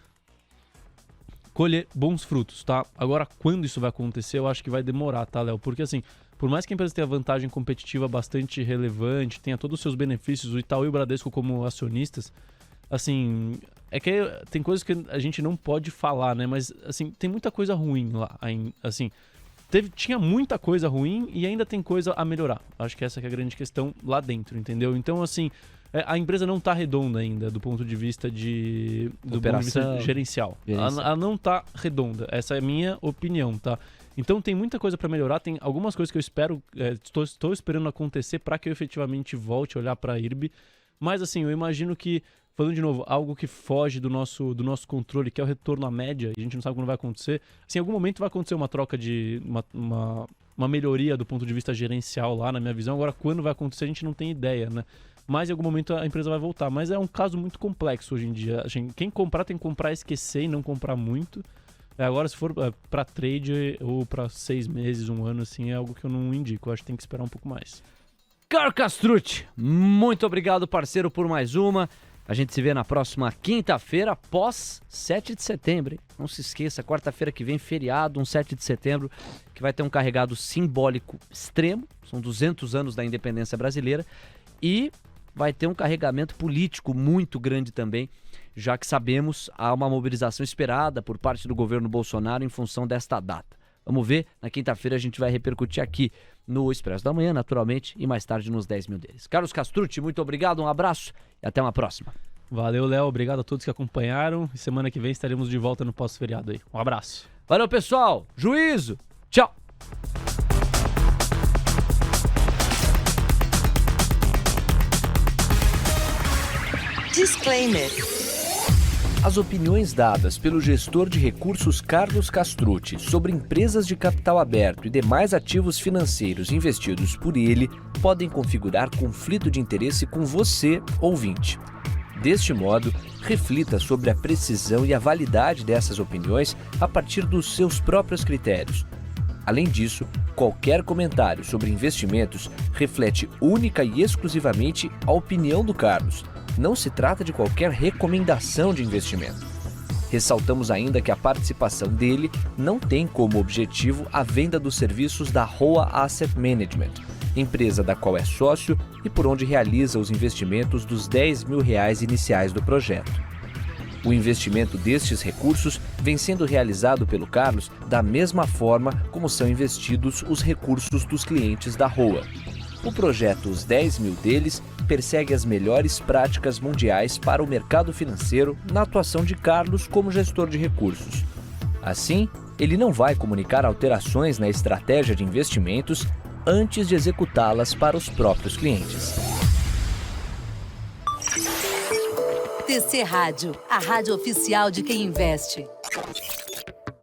colher bons frutos, tá? Agora, quando isso vai acontecer, eu acho que vai demorar, tá, Léo? Porque assim, por mais que a empresa tenha vantagem competitiva bastante relevante, tenha todos os seus benefícios, o Itaú e o Bradesco como acionistas, assim, é que tem coisas que a gente não pode falar, né? Mas, assim, tem muita coisa ruim lá, assim... Tinha muita coisa ruim e ainda tem coisa a melhorar. Acho que essa que é a grande questão lá dentro, entendeu? Então, assim, a empresa não tá redonda ainda do ponto de vista gerencial. Ela não tá redonda. Essa é a minha opinião, tá? Então tem muita coisa para melhorar, tem algumas coisas que eu espero, estou esperando acontecer para que eu efetivamente volte a olhar para a IRB, mas assim, eu imagino que, falando de novo, algo que foge do nosso controle, que é o retorno à média, e a gente não sabe quando vai acontecer, assim, em algum momento vai acontecer uma troca de uma melhoria do ponto de vista gerencial lá, na minha visão. Agora, quando vai acontecer, a gente não tem ideia, né? Mas em algum momento a empresa vai voltar. Mas é um caso muito complexo hoje em dia. Quem comprar tem que comprar, esquecer e não comprar muito. Agora, se for para trade ou para 6 meses, 1 ano, assim, é algo que eu não indico. Eu acho que tem que esperar um pouco mais. Carlos Castrucci, muito obrigado, parceiro, por mais uma. A gente se vê na próxima quinta-feira, pós 7 de setembro. Hein? Não se esqueça, quarta-feira que vem, feriado, 7 de setembro, que vai ter um carregado simbólico extremo. São 200 anos da independência brasileira. E vai ter um carregamento político muito grande também, já que sabemos há uma mobilização esperada por parte do governo Bolsonaro em função desta data. Vamos ver, na quinta-feira a gente vai repercutir aqui no Expresso da Manhã, naturalmente, e mais tarde nos 10 mil deles. Carlos Castrucci, muito obrigado, um abraço e até uma próxima. Valeu, Léo, obrigado a todos que acompanharam e semana que vem estaremos de volta no pós-feriado aí. Um abraço. Valeu, pessoal, juízo, tchau. Disclaimer. As opiniões dadas pelo gestor de recursos Carlos Castrucci sobre empresas de capital aberto e demais ativos financeiros investidos por ele podem configurar conflito de interesse com você, ouvinte. Deste modo, reflita sobre a precisão e a validade dessas opiniões a partir dos seus próprios critérios. Além disso, qualquer comentário sobre investimentos reflete única e exclusivamente a opinião do Carlos. Não se trata de qualquer recomendação de investimento. Ressaltamos ainda que a participação dele não tem como objetivo a venda dos serviços da Roa Asset Management, empresa da qual é sócio e por onde realiza os investimentos dos R$10 mil iniciais do projeto. O investimento destes recursos vem sendo realizado pelo Carlos da mesma forma como são investidos os recursos dos clientes da Roa. O projeto Os 10 Mil deles persegue as melhores práticas mundiais para o mercado financeiro na atuação de Carlos como gestor de recursos. Assim, ele não vai comunicar alterações na estratégia de investimentos antes de executá-las para os próprios clientes. TC Rádio, a rádio oficial de quem investe.